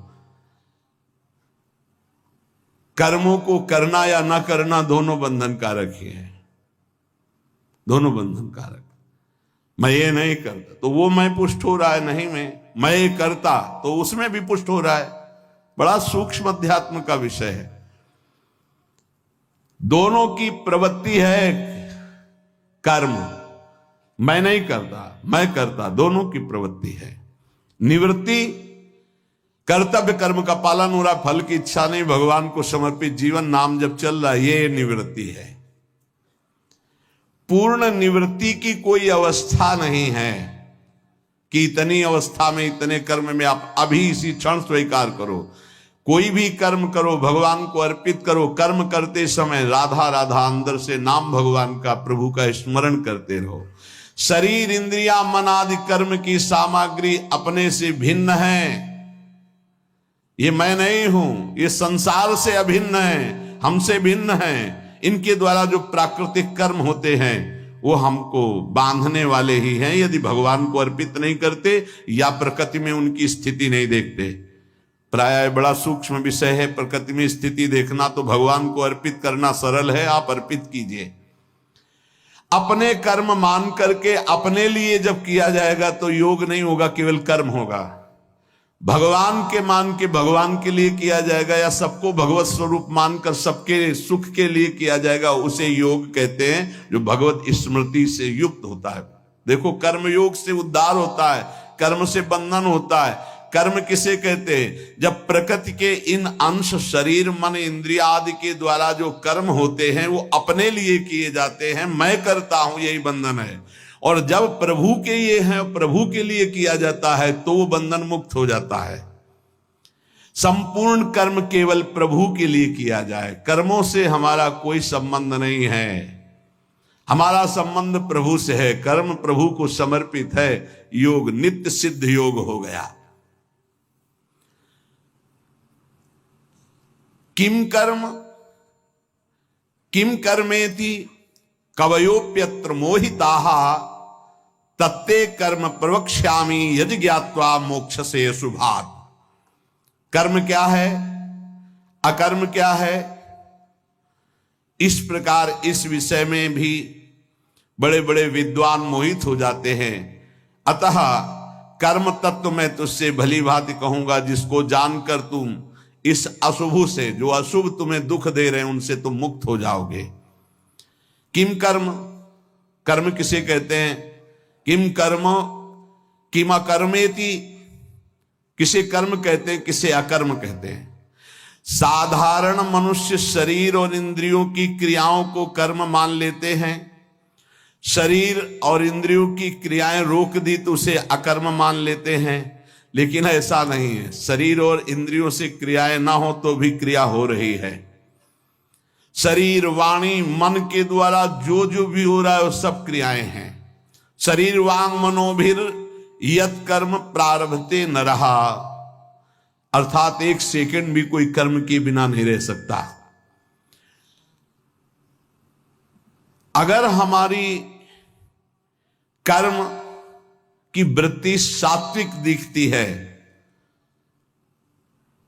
कर्मों को करना या ना करना दोनों बंधन कारक ही है, दोनों बंधन कारक। मैं ये नहीं करता तो वो मैं पुष्ट हो रहा है, नहीं मैं ये करता तो उसमें भी पुष्ट हो रहा है। बड़ा सूक्ष्म अध्यात्म का विषय है। दोनों की प्रवृत्ति है कर्म, मैं नहीं करता, मैं करता, दोनों की प्रवृत्ति है। निवृत्ति, कर्तव्य कर्म का पालन हो रहा, फल की इच्छा नहीं, भगवान को समर्पित जीवन, नाम जब चल रहा है, ये निवृत्ति है। पूर्ण निवृत्ति की कोई अवस्था नहीं है कि इतनी अवस्था में, इतने कर्म में आप अभी इसी क्षण स्वीकार करो। कोई भी कर्म करो, भगवान को अर्पित करो। कर्म करते समय राधा राधा अंदर से नाम भगवान का, प्रभु का स्मरण करते रहो। शरीर, इंद्रिया, मन आदि कर्म की सामग्री अपने से भिन्न है। ये मैं नहीं हूं, ये संसार से अभिन्न है, हमसे भिन्न है। इनके द्वारा जो प्राकृतिक कर्म होते हैं वो हमको बांधने वाले ही हैं, यदि भगवान को अर्पित नहीं करते या प्रकृति में उनकी स्थिति नहीं देखते। प्रायः बड़ा सूक्ष्म विषय है प्रकृति में स्थिति देखना, तो भगवान को अर्पित करना सरल है, आप अर्पित कीजिए। अपने कर्म मान करके अपने लिए जब किया जाएगा तो योग नहीं होगा, केवल कर्म होगा। भगवान के मान के भगवान के लिए किया जाएगा, या सबको भगवत स्वरूप मानकर सबके सुख के लिए किया जाएगा, उसे योग कहते हैं, जो भगवत स्मृति से युक्त होता है। देखो, कर्म योग से उद्धार होता है, कर्म से बंधन होता है। कर्म किसे कहते हैं? जब प्रकृति के इन अंश, शरीर, मन, इंद्रिया आदि के द्वारा जो कर्म होते हैं वो अपने लिए किए जाते हैं, मैं करता हूं, यही बंधन है। और जब प्रभु के ये है, प्रभु के लिए किया जाता है, तो वो बंधन मुक्त हो जाता है। संपूर्ण कर्म केवल प्रभु के लिए किया जाए, कर्मों से हमारा कोई संबंध नहीं है। हमारा संबंध प्रभु से है, कर्म प्रभु को समर्पित है। योग नित्य सिद्ध योग हो गया। किम कर्म किम कर्मेति कवयोप्यत्र मोहिताः तत्ते कर्म प्रवक्ष्यामि यदि ज्ञात्वा मोक्ष से शुभात्। कर्म क्या है, अकर्म क्या है, इस प्रकार इस विषय में भी बड़े बड़े विद्वान मोहित हो जाते हैं। अतः कर्म तत्व मैं तुझसे भली भांति कहूंगा, जिसको जानकर तुम इस अशुभ से, जो अशुभ तुम्हें दुख दे रहे हैं, उनसे तुम मुक्त हो जाओगे। किम कर्म, कर्म किसे कहते हैं? किम कर्म किम अकर्मेति, किसे कर्म कहते हैं, किसे अकर्म कहते हैं। साधारण मनुष्य शरीर और इंद्रियों की क्रियाओं को कर्म मान लेते हैं। शरीर और इंद्रियों की क्रियाएं रोक दी तो उसे अकर्म मान लेते हैं, लेकिन ऐसा नहीं है। शरीर और इंद्रियों से क्रियाएं ना हो तो भी क्रिया हो रही है। शरीर, वाणी, मन के द्वारा जो जो भी हो रहा है वो सब क्रियाएं हैं। शरीर वांग मनोभिर यत कर्म प्रारभते न रहा, अर्थात एक सेकंड भी कोई कर्म के बिना नहीं रह सकता। अगर हमारी कर्म की वृत्ति सात्विक दिखती है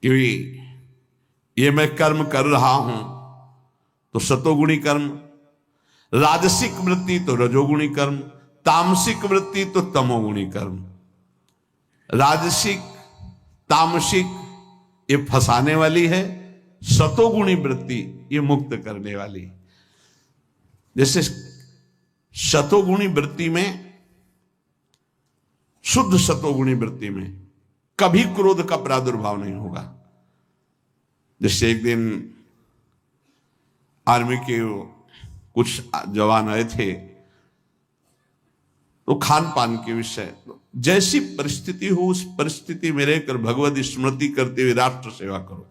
कि ये मैं कर्म कर रहा हूं तो सतोगुणी कर्म, राजसिक वृत्ति तो रजोगुणी कर्म, तामसिक वृत्ति तो तमोगुणी कर्म। राजसिक, तामसिक ये फंसाने वाली है, सतोगुणी वृत्ति ये मुक्त करने वाली। जैसे सतोगुणी वृत्ति में, शुद्ध सतोगुणी वृत्ति में कभी क्रोध का प्रादुर्भाव नहीं होगा। जैसे एक दिन आर्मी के कुछ जवान आए थे, तो खान पान के विषय, जैसी परिस्थिति हो उस परिस्थिति में रहकर भगवत स्मृति करते हुए राष्ट्र सेवा करो।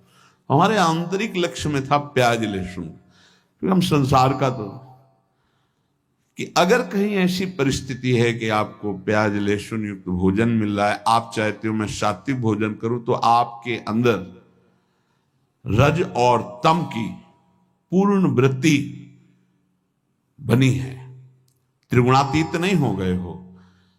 हमारे आंतरिक लक्ष्य में था प्याज लहसुन, क्योंकि हम संसार का तो, कि अगर कहीं ऐसी परिस्थिति है कि आपको प्याज लहसुन युक्त भोजन मिल रहा है, आप चाहते हो मैं सात्विक भोजन करूं, तो आपके अंदर रज और तम की पूर्ण वृत्ति बनी है, त्रिगुणातीत नहीं हो गए हो।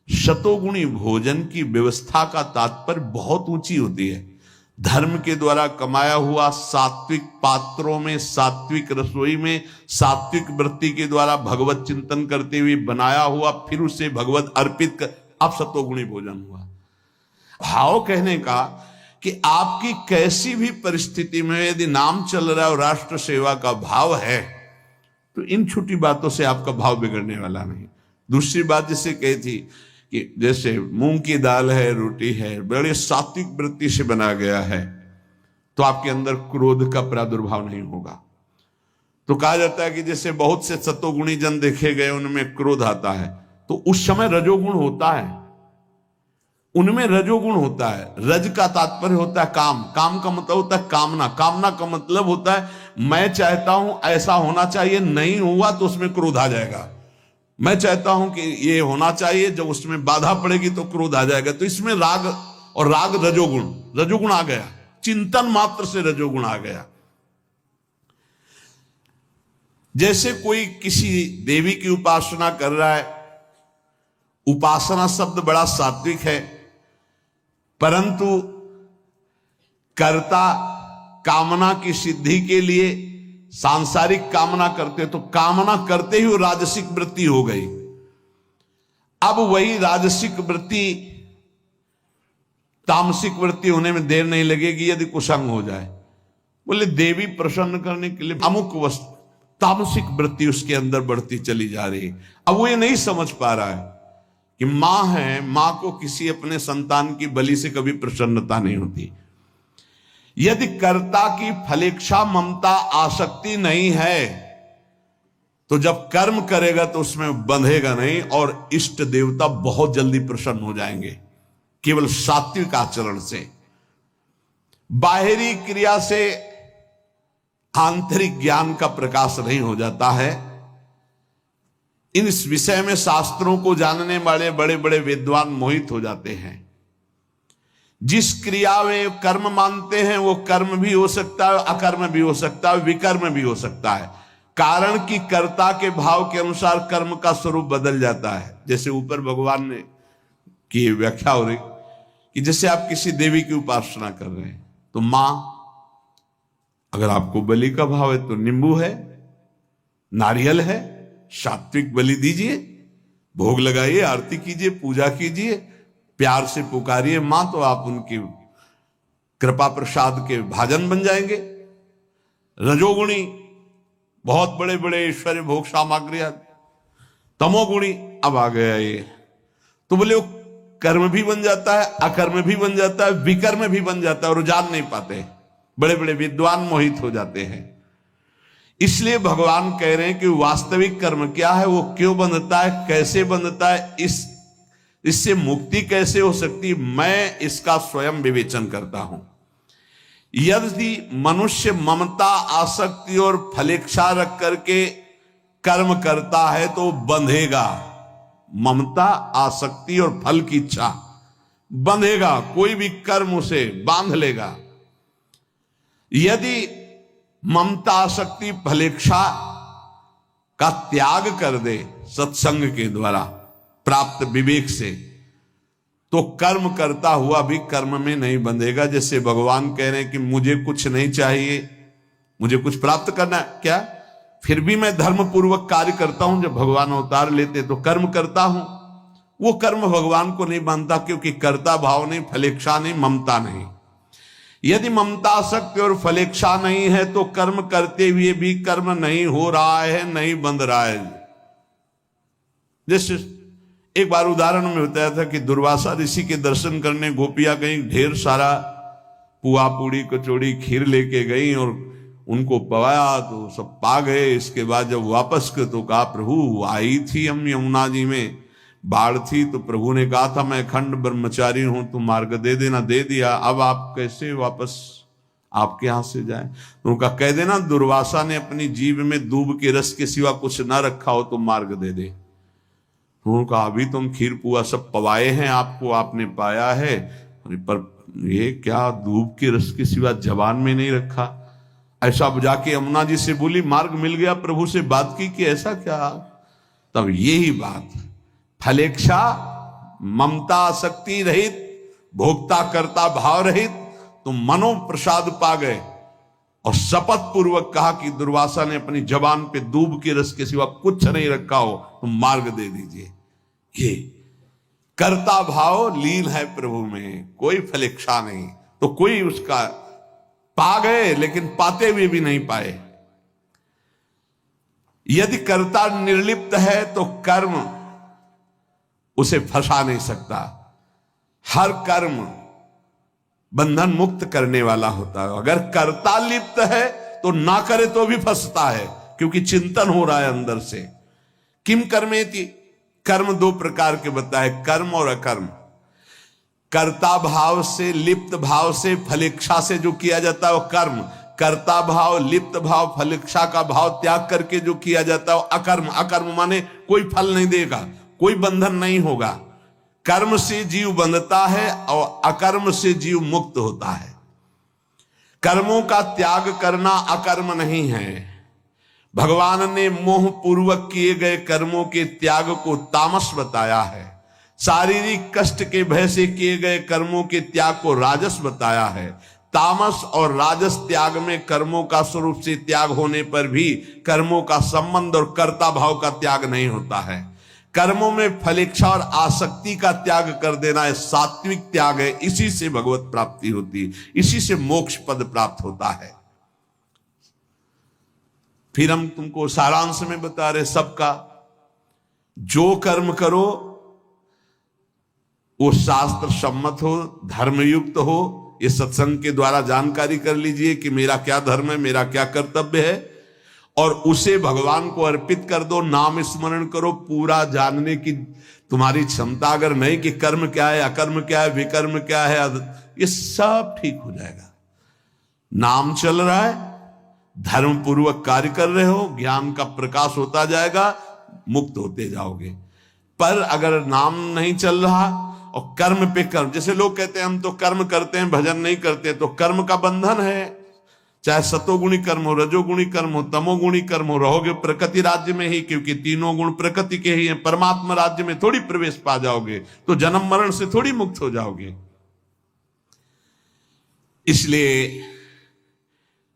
शतोगुणी भोजन की व्यवस्था का तात्पर्य बहुत ऊंची होती है। धर्म के द्वारा कमाया हुआ सात्विक पात्रों में, सात्विक रसोई में, सात्विक वृत्ति के द्वारा भगवत चिंतन करते हुए बनाया हुआ, फिर उसे भगवत अर्पित कर, अब सतोगुणी भोजन हुआ। भाव कहने का कि आपकी कैसी भी परिस्थिति में यदि नाम चल रहा है और राष्ट्र सेवा का भाव है, तो इन छोटी बातों से आपका भाव बिगड़ने वाला नहीं। दूसरी बात जैसे कही थी कि जैसे मूंग की दाल है, रोटी है, बड़े सात्विक वृत्ति से बना गया है, तो आपके अंदर क्रोध का प्रादुर्भाव नहीं होगा। तो कहा जाता है कि जैसे बहुत से सतोगुणी जन देखे गए, उनमें क्रोध आता है, तो उस समय रजोगुण होता है, उनमें रजोगुण होता है। रज का तात्पर्य होता है काम, काम का मतलब होता है कामना, कामना का मतलब होता है मैं चाहता हूं ऐसा होना चाहिए, नहीं हुआ तो उसमें क्रोध आ जाएगा। मैं चाहता हूं कि ये होना चाहिए, जब उसमें बाधा पड़ेगी तो क्रोध आ जाएगा। तो इसमें राग, और राग रजोगुण, रजोगुण आ गया, चिंतन मात्र से रजोगुण आ गया। जैसे कोई किसी देवी की उपासना कर रहा है, उपासना शब्द बड़ा सात्विक है, परंतु कर्ता कामना की सिद्धि के लिए सांसारिक कामना करते, तो कामना करते ही वो राजसिक वृत्ति हो गई। अब वही राजसिक वृत्ति तामसिक वृत्ति होने में देर नहीं लगेगी यदि कुसंग हो जाए। बोले देवी प्रसन्न करने के लिए अमुक वस्तु, तामसिक वृत्ति उसके अंदर बढ़ती चली जा रही है। अब वो ये नहीं समझ पा रहा है कि मां है, मां को किसी अपने संतान की बलि से कभी प्रसन्नता नहीं होती। यदि कर्ता की फलेच्छा ममता आसक्ति नहीं है, तो जब कर्म करेगा तो उसमें बंधेगा नहीं, और इष्ट देवता बहुत जल्दी प्रसन्न हो जाएंगे केवल सात्विक आचरण से। बाहरी क्रिया से आंतरिक ज्ञान का प्रकाश नहीं हो जाता है। इस विषय में शास्त्रों को जानने वाले बड़े बड़े विद्वान मोहित हो जाते हैं। जिस क्रिया में कर्म मानते हैं वो कर्म भी हो सकता है, अकर्म भी हो सकता है, विकर्म भी हो सकता है, कारण कि कर्ता के भाव के अनुसार कर्म का स्वरूप बदल जाता है। जैसे ऊपर भगवान ने की व्याख्या हो रही कि जैसे आप किसी देवी की उपासना कर रहे हैं, तो मां, अगर आपको बलि का भाव है तो नींबू है, नारियल है, सात्विक बलि दीजिए। भोग लगाइए, आरती कीजिए, पूजा कीजिए, प्यार से पुकारिए मां, तो आप उनकी कृपा प्रसाद के भाजन बन जाएंगे। रजोगुणी बहुत बड़े बड़े ऐश्वर्य भोग सामग्री, तमोगुणी अब आ गया ये, तो बोले वो कर्म भी बन जाता है, अकर्म भी बन जाता है, विकर्म भी बन जाता है, और जान नहीं पाते, बड़े बड़े विद्वान मोहित हो जाते हैं। इसलिए भगवान कह रहे हैं कि वास्तविक कर्म क्या है, वो क्यों बंधता है, कैसे बंधता है, इससे मुक्ति कैसे हो सकती है, मैं इसका स्वयं विवेचन करता हूं। यदि मनुष्य ममता, आसक्ति और फलेच्छा रख करके कर्म करता है तो बंधेगा। ममता, आसक्ति और फल की इच्छा बंधेगा, कोई भी कर्म उसे बांध लेगा। यदि ममता, आसक्ति, फलेच्छा का त्याग कर दे सत्संग के द्वारा प्राप्त विवेक से, तो कर्म करता हुआ भी कर्म में नहीं बंधेगा। जैसे भगवान कह रहे हैं कि मुझे कुछ नहीं चाहिए, मुझे कुछ प्राप्त करना है क्या, फिर भी मैं धर्म पूर्वक कार्य करता हूं। जब भगवान अवतार लेते तो कर्म करता हूं, वो कर्म भगवान को नहीं बांधता, क्योंकि कर्ता भाव नहीं, फलेच्छा नहीं, ममता नहीं। यदि ममता, आसक्ति और फलेच्छा नहीं है तो कर्म करते हुए भी कर्म नहीं हो रहा है, नहीं बंध रहा है। जैसे एक बार उदाहरण में बताया था कि दुर्वासा ऋषि के दर्शन करने गोपियां गई, ढेर सारा पुआ, पूड़ी, कचौड़ी, खीर लेके गई और उनको पवाया तो सब पा गए। इसके बाद जब वापस के तो कहा, प्रभु आई थी हम यमुना जी में, बाढ़ थी, तो प्रभु ने कहा था मैं अखंड ब्रह्मचारी हूं, तो मार्ग दे देना, दे दिया, अब आप कैसे वापस आपके यहां से जाए। तो उनका कह देना दुर्वासा ने अपनी जीभ में दूब के रस के सिवा कुछ ना रखा हो तो मार्ग दे दे। उनका अभी तुम खीर पुआ सब पवाए हैं आपको, आपने पाया है, पर ये क्या दूब के रस के सिवा जबान में नहीं रखा। ऐसा जाके यमुना जी से बोली, मार्ग मिल गया, प्रभु से बात की कि ऐसा क्या। तब यही बात, फलेच्छा, ममता, आसक्ति रहित, भोक्ता करता भाव रहित, तो मनो प्रसाद पा गए। और शपथ पूर्वक कहा कि दुर्वासा ने अपनी जबान पे दूब के रस के सिवा कुछ नहीं रखा हो तो मार्ग दे दीजिए। ये कर्ता भाव लीन है प्रभु में, कोई फलेच्छा नहीं, तो कोई उसका पा गए, लेकिन पाते हुए भी नहीं पाए। यदि कर्ता निर्लिप्त है तो कर्म उसे फंसा नहीं सकता। हर कर्म बंधन मुक्त करने वाला होता है। अगर कर्ता लिप्त है तो ना करे तो भी फंसता है, क्योंकि चिंतन हो रहा है अंदर से। किम कर्मेति, कर्म दो प्रकार के बताए, कर्म और अकर्म। कर्ता भाव से, लिप्त भाव से, फलेच्छा से जो किया जाता है वो कर्म। कर्ता भाव, लिप्त भाव, फलेच्छा का भाव त्याग करके जो किया जाता है वो अकर्म। अकर्म माने कोई फल नहीं देगा, कोई बंधन नहीं होगा। कर्म से जीव बंधता है और अकर्म से जीव मुक्त होता है। कर्मों का त्याग करना अकर्म नहीं है। भगवान ने मोह पूर्वक किए गए कर्मों के त्याग को तामस बताया है। शारीरिक कष्ट के भय से किए गए कर्मों के त्याग को राजस बताया है। तामस और राजस त्याग में कर्मों का स्वरूप से त्याग होने पर भी कर्मों का संबंध और कर्ता भाव का त्याग नहीं होता है। कर्मों में फलेच्छा और आसक्ति का त्याग कर देना है सात्विक त्याग है। इसी से भगवत प्राप्ति होती है, इसी से मोक्ष पद प्राप्त होता है। फिर हम तुमको सारांश में बता रहे सबका, जो कर्म करो वो शास्त्र सम्मत हो, धर्मयुक्त हो। ये सत्संग के द्वारा जानकारी कर लीजिए कि मेरा क्या धर्म है, मेरा क्या कर्तव्य है, और उसे भगवान को अर्पित कर दो। नाम स्मरण करो। पूरा जानने की तुम्हारी क्षमता अगर नहीं कि कर्म क्या है, अकर्म क्या है, विकर्म क्या है, ये सब ठीक हो जाएगा। नाम चल रहा है, धर्म पूर्वक कार्य कर रहे हो, ज्ञान का प्रकाश होता जाएगा, मुक्त होते जाओगे। पर अगर नाम नहीं चल रहा और कर्म पे कर्म, जैसे लोग कहते हैं हम तो कर्म करते हैं भजन नहीं करते, तो कर्म का बंधन है। चाहे सतोगुणी कर्म हो, रजोगुणी कर्म हो, तमोगुणी कर्म हो, रहोगे प्रकृति राज्य में ही, क्योंकि तीनों गुण प्रकृति के ही हैं। परमात्मा राज्य में थोड़ी प्रवेश पा जाओगे, तो जन्म मरण से थोड़ी मुक्त हो जाओगे। इसलिए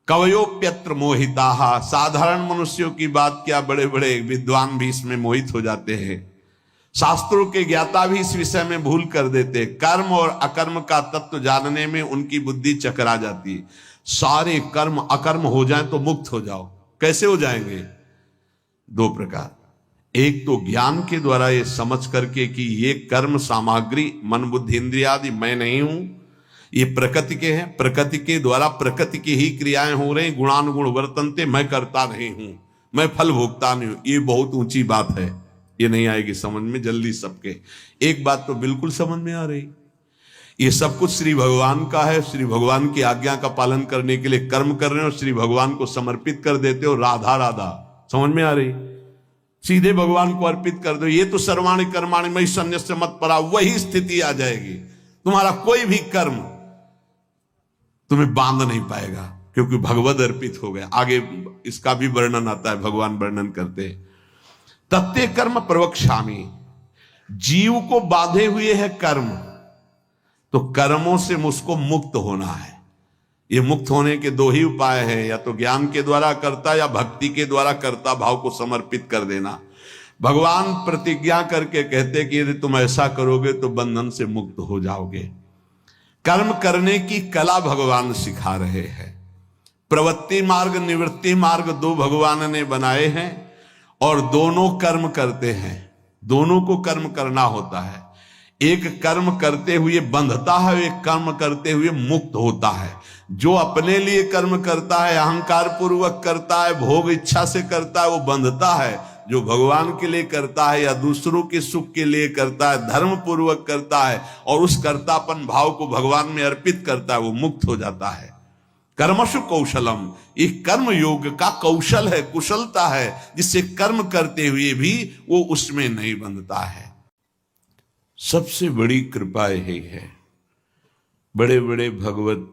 कवयोप्यत्र मोहिताः, साधारण मनुष्यों की बात क्या, बड़े बड़े विद्वान भी इसमें मोहित हो जाते हैं। शास्त्रों के ज्ञाता भी इस विषय में भूल कर देते। कर्म और अकर्म का तत्व जानने में उनकी बुद्धि चकरा जाती है। सारे कर्म अकर्म हो जाएं तो मुक्त हो जाओ। कैसे हो जाएंगे? दो प्रकार। एक तो ज्ञान के द्वारा ये समझ करके कि ये कर्म सामग्री मन बुद्धि इंद्रिय आदि मैं नहीं हूं, ये प्रकृति के हैं, प्रकृति के द्वारा प्रकृति की ही क्रियाएं हो रही, गुणानुगुण वर्तनते, मैं करता नहीं हूं, मैं फल भोगता नहीं हूं। ये बहुत ऊंची बात है, ये नहीं आएगी समझ में जल्दी सबके। एक बात तो बिल्कुल समझ में आ रही, ये सब कुछ श्री भगवान का है। श्री भगवान की आज्ञा का पालन करने के लिए कर्म कर रहे हो, श्री भगवान को समर्पित कर देते हो, राधा राधा। समझ में आ रही? सीधे भगवान को अर्पित कर दो। ये तो सर्वाणि कर्माणि मयि सन्न्यस्य मत्परा, वही स्थिति आ जाएगी। तुम्हारा कोई भी कर्म तुम्हें बांध नहीं पाएगा, क्योंकि भगवद अर्पित हो गया। आगे इसका भी वर्णन आता है, भगवान वर्णन करते हैं। तत्ते कर्म प्रवक्ष्यामि, जीव को बांधे हुए है कर्म, तो कर्मों से मुझको मुक्त होना है। ये मुक्त होने के दो ही उपाय हैं, या तो ज्ञान के द्वारा करता या भक्ति के द्वारा करता भाव को समर्पित कर देना। भगवान प्रतिज्ञा करके कहते कि यदि तुम ऐसा करोगे तो बंधन से मुक्त हो जाओगे। कर्म करने की कला भगवान सिखा रहे हैं। प्रवृत्ति मार्ग निवृत्ति मार्ग दो भगवान ने बनाए हैं, और दोनों कर्म करते हैं। दोनों को कर्म करना होता है। एक कर्म करते हुए बंधता है, एक कर्म करते हुए मुक्त होता है। जो अपने लिए कर्म करता है, अहंकार पूर्वक करता है, भोग इच्छा से करता है, वो बंधता है। जो भगवान के लिए करता है या दूसरों के सुख के लिए करता है, धर्म पूर्वक करता है और उस कर्तापन भाव को भगवान में अर्पित करता है, वो मुक्त हो जाता है। कर्मशु कौशलम, एक कर्म योग का कौशल है, कुशलता है, जिससे कर्म करते हुए भी वो उसमें नहीं बंधता है। सबसे बड़ी कृपा यही है। बड़े बड़े भगवत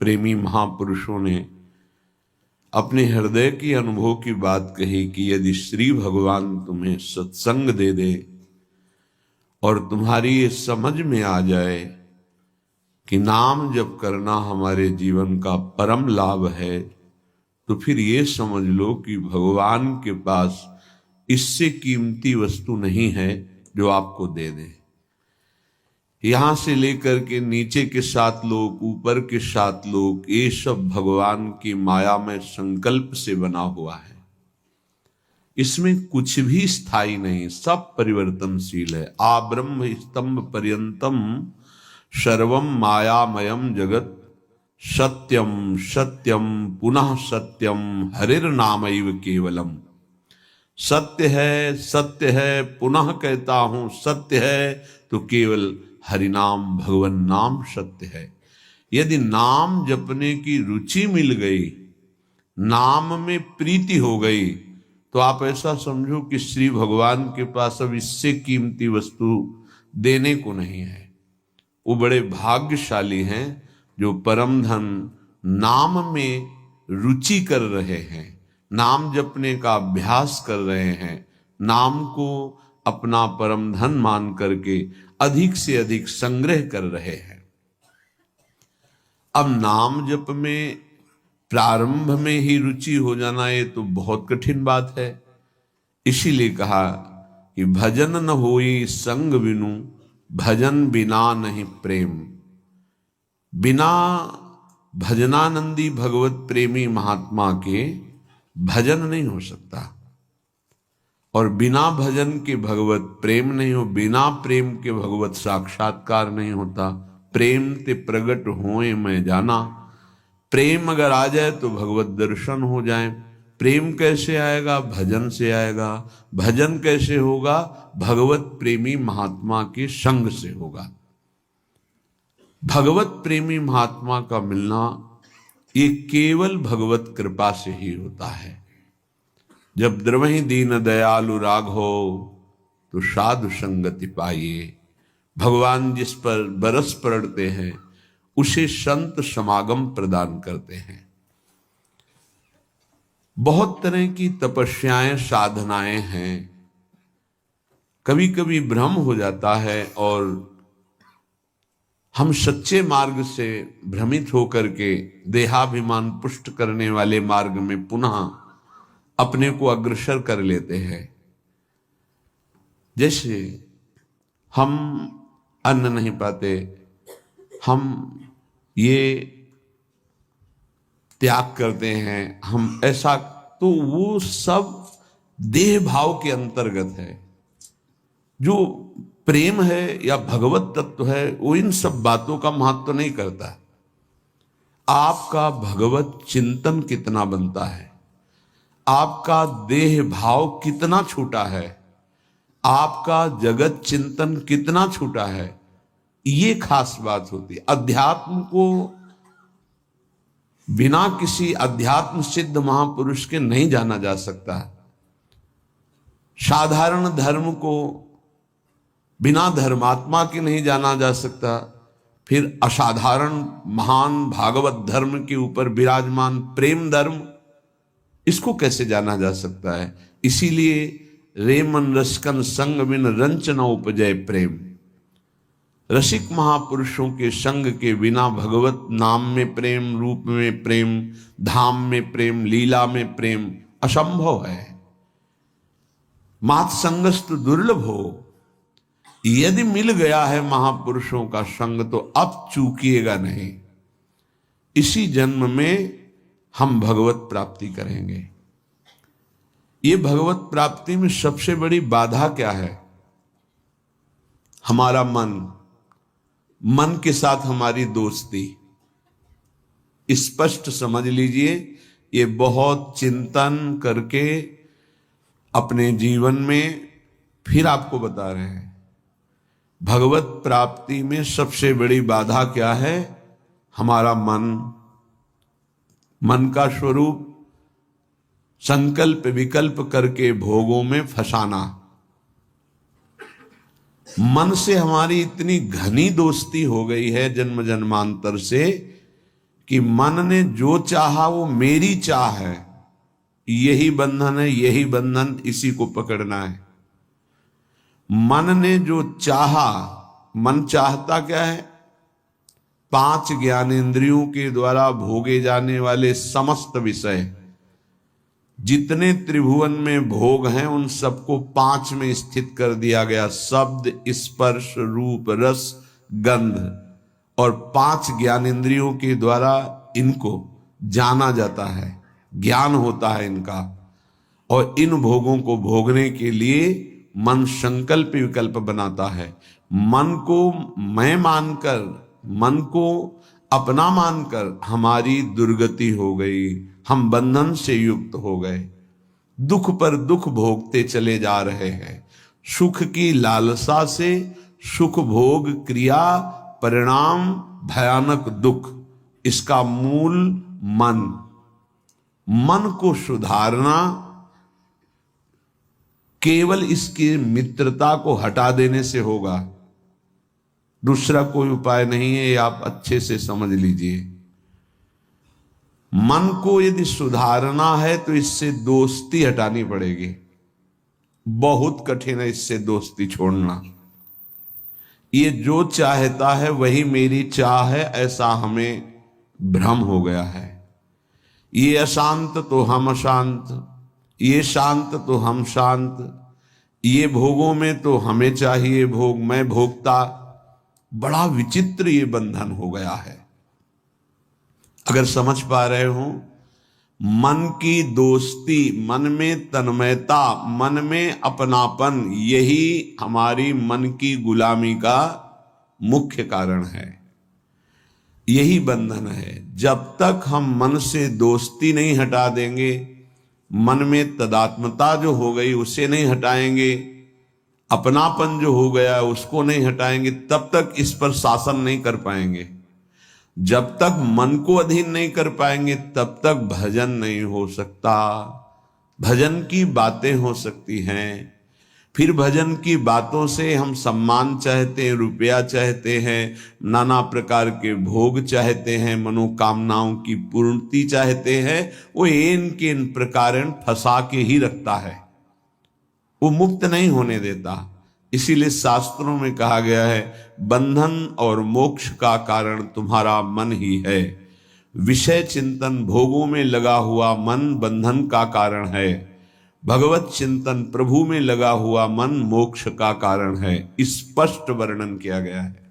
प्रेमी महापुरुषों ने अपने हृदय की अनुभव की बात कही कि यदि श्री भगवान तुम्हें सत्संग दे दे और तुम्हारी ये समझ में आ जाए कि नाम जप करना हमारे जीवन का परम लाभ है, तो फिर ये समझ लो कि भगवान के पास इससे कीमती वस्तु नहीं है जो आपको दे दे। यहां से लेकर के नीचे के 7 लोक, ऊपर के 7 लोक, ये सब भगवान की माया में संकल्प से बना हुआ है। इसमें कुछ भी स्थायी नहीं, सब परिवर्तनशील है। आ ब्रह्म स्तंभ पर्यंतम सर्वम मायामयम जगत, सत्यम सत्यम पुनः सत्यम हरिर्नामैव केवलम। सत्य है, पुनः कहता हूं सत्य है, तो केवल हरिनाम भगवन नाम सत्य है। यदि नाम जपने की रुचि मिल गई, नाम में प्रीति हो गई, तो आप ऐसा समझो कि श्री भगवान के पास अब इससे कीमती वस्तु देने को नहीं है। वो बड़े भाग्यशाली हैं जो परम धन नाम में रुचि कर रहे हैं, नाम जपने का अभ्यास कर रहे हैं, नाम को अपना परम धन मान करके अधिक से अधिक संग्रह कर रहे हैं। अब नाम जप में प्रारंभ में ही रुचि हो जाना, ये तो बहुत कठिन बात है। इसीलिए कहा कि भजन न होई संग बिनु, भजन बिना नहीं प्रेम। बिना भजनानंदी भगवत प्रेमी महात्मा के भजन नहीं हो सकता, और बिना भजन के भगवत प्रेम नहीं हो, बिना प्रेम के भगवत साक्षात्कार नहीं होता। प्रेम ते प्रगट होए मैं जाना, प्रेम अगर आ जाए तो भगवत दर्शन हो जाए। प्रेम कैसे आएगा? भजन से आएगा। भजन कैसे होगा? भगवत प्रेमी महात्मा के संग से होगा। भगवत प्रेमी महात्मा का मिलना ये केवल भगवत कृपा से ही होता है। जब द्रवहि दीन दयालु राघो, तो साधु संगति पाइए। भगवान जिस पर बरस पड़ते हैं उसे संत समागम प्रदान करते हैं। बहुत तरह की तपस्याएं साधनाएं हैं। कभी कभी भ्रम हो जाता है और हम सच्चे मार्ग से भ्रमित होकर के देहाभिमान पुष्ट करने वाले मार्ग में पुनः अपने को अग्रसर कर लेते हैं। जैसे हम अन्न नहीं पाते, हम ये त्याग करते हैं, हम ऐसा, तो वो सब देह भाव के अंतर्गत है। जो प्रेम है या भगवत तत्व है वो इन सब बातों का महत्व नहीं करता। आपका भगवत चिंतन कितना बनता है, आपका देह भाव कितना छूटा है, आपका जगत चिंतन कितना छूटा है, ये खास बात होती है। अध्यात्म को बिना किसी अध्यात्म सिद्ध महापुरुष के नहीं जाना जा सकता। साधारण धर्म को बिना धर्मात्मा के नहीं जाना जा सकता, फिर असाधारण महान भागवत धर्म के ऊपर विराजमान प्रेम धर्म, इसको कैसे जाना जा सकता है। इसीलिए रे मन रसकन संग बिन रंच न उपजय प्रेम। रसिक महापुरुषों के संग के बिना भगवत नाम में प्रेम, रूप में प्रेम, धाम में प्रेम, लीला में प्रेम असंभव है। मात संगस्तु दुर्लभ हो, यदि मिल गया है महापुरुषों का संग तो अब चूकिएगा नहीं। इसी जन्म में हम भगवत प्राप्ति करेंगे। ये भगवत प्राप्ति में सबसे बड़ी बाधा क्या है? हमारा मन के साथ हमारी दोस्ती। स्पष्ट समझ लीजिए, ये बहुत चिंतन करके अपने जीवन में फिर आपको बता रहे हैं। भगवत प्राप्ति में सबसे बड़ी बाधा क्या है? हमारा मन का स्वरूप संकल्प विकल्प करके भोगों में फंसाना। मन से हमारी इतनी घनी दोस्ती हो गई है जन्म जन्मांतर से कि मन ने जो चाहा वो मेरी चाह है, यही बंधन है, यही बंधन, इसी को पकड़ना है। मन ने जो चाहा, मन चाहता क्या है? 5 ज्ञानेंद्रियों के द्वारा भोगे जाने वाले समस्त विषय, जितने त्रिभुवन में भोग हैं उन सबको 5 में स्थित कर दिया गया। शब्द, स्पर्श, रूप, रस, गंध, और 5 ज्ञानेंद्रियों के द्वारा इनको जाना जाता है, ज्ञान होता है इनका। और इन भोगों को भोगने के लिए मन संकल्प विकल्प बनाता है। मन को मैं मानकर, मन को अपना मानकर हमारी दुर्गति हो गई, हम बंधन से युक्त हो गए, दुख पर दुख भोगते चले जा रहे हैं। सुख की लालसा से सुख भोग क्रिया परिणाम भयानक दुख, इसका मूल मन को सुधारना केवल इसकी मित्रता को हटा देने से होगा, दूसरा कोई उपाय नहीं है। ये आप अच्छे से समझ लीजिए। मन को यदि सुधारना है तो इससे दोस्ती हटानी पड़ेगी। बहुत कठिन है इससे दोस्ती छोड़ना। ये जो चाहता है वही मेरी चाह है, ऐसा हमें भ्रम हो गया है। ये अशांत तो हम अशांत, ये शांत तो हम शांत, ये भोगों में तो हमें चाहिए भोग, मैं भोगता। बड़ा विचित्र ये बंधन हो गया है। अगर समझ पा रहे हो, मन की दोस्ती, मन में तन्मयता, मन में अपनापन, यही हमारी मन की गुलामी का मुख्य कारण है, यही बंधन है। जब तक हम मन से दोस्ती नहीं हटा देंगे, मन में तदात्मता जो हो गई उसे नहीं हटाएंगे, अपनापन जो हो गया उसको नहीं हटाएंगे, तब तक इस पर शासन नहीं कर पाएंगे। जब तक मन को अधीन नहीं कर पाएंगे तब तक भजन नहीं हो सकता। भजन की बातें हो सकती हैं, फिर भजन की बातों से हम सम्मान चाहते हैं, रुपया चाहते हैं, नाना प्रकार के भोग चाहते हैं, मनोकामनाओं की पूर्ति चाहते हैं। वो इन के इन प्रकार फंसा के ही रखता है, वो मुक्त नहीं होने देता। इसीलिए शास्त्रों में कहा गया है, बंधन और मोक्ष का कारण तुम्हारा मन ही है। विषय चिंतन भोगों में लगा हुआ मन बंधन का कारण है। भगवत चिंतन, प्रभु में लगा हुआ मन मोक्ष का कारण है, स्पष्ट वर्णन किया गया है।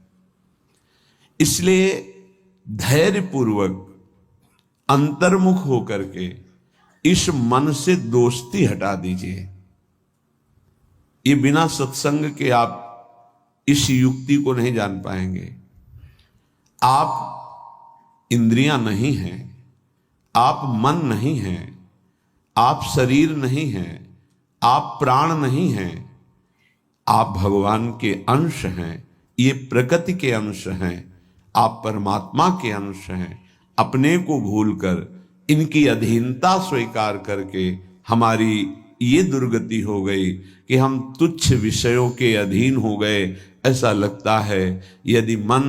इसलिए धैर्य पूर्वक अंतर्मुख होकर के इस मन से दोस्ती हटा दीजिए। ये बिना सत्संग के आप इस युक्ति को नहीं जान पाएंगे। आप इंद्रियां नहीं हैं, आप मन नहीं हैं, आप शरीर नहीं हैं, आप प्राण नहीं हैं, आप भगवान के अंश हैं, ये प्रकृति के अंश हैं, आप परमात्मा के अंश हैं। अपने को भूलकर इनकी अधीनता स्वीकार करके हमारी ये दुर्गति हो गई कि हम तुच्छ विषयों के अधीन हो गए। ऐसा लगता है यदि मन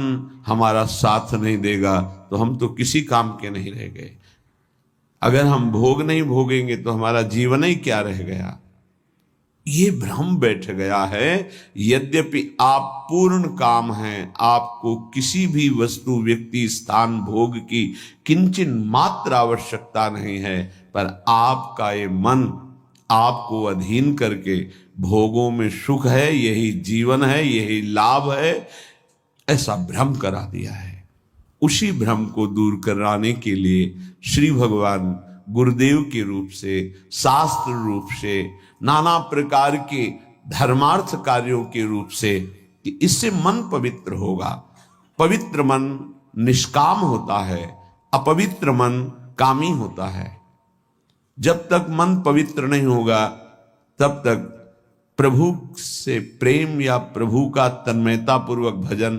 हमारा साथ नहीं देगा तो हम तो किसी काम के नहीं रह गए। अगर हम भोग नहीं भोगेंगे तो हमारा जीवन ही क्या रह गया। ये भ्रम बैठ गया है। यद्यपि आप पूर्ण काम हैं, आपको किसी भी वस्तु, व्यक्ति, स्थान, भोग की किंचित मात्र आवश्यकता नहीं है, पर आपका ये मन आपको अधीन करके भोगों में सुख है, यही जीवन है, यही लाभ है, ऐसा भ्रम करा दिया है। उसी भ्रम को दूर कराने के लिए श्री भगवान गुरुदेव के रूप से, शास्त्र रूप से, नाना प्रकार के धर्मार्थ कार्यों के रूप से, कि इससे मन पवित्र होगा। पवित्र मन निष्काम होता है, अपवित्र मन कामी होता है। जब तक मन पवित्र नहीं होगा तब तक प्रभु से प्रेम या प्रभु का तन्मयता पूर्वक भजन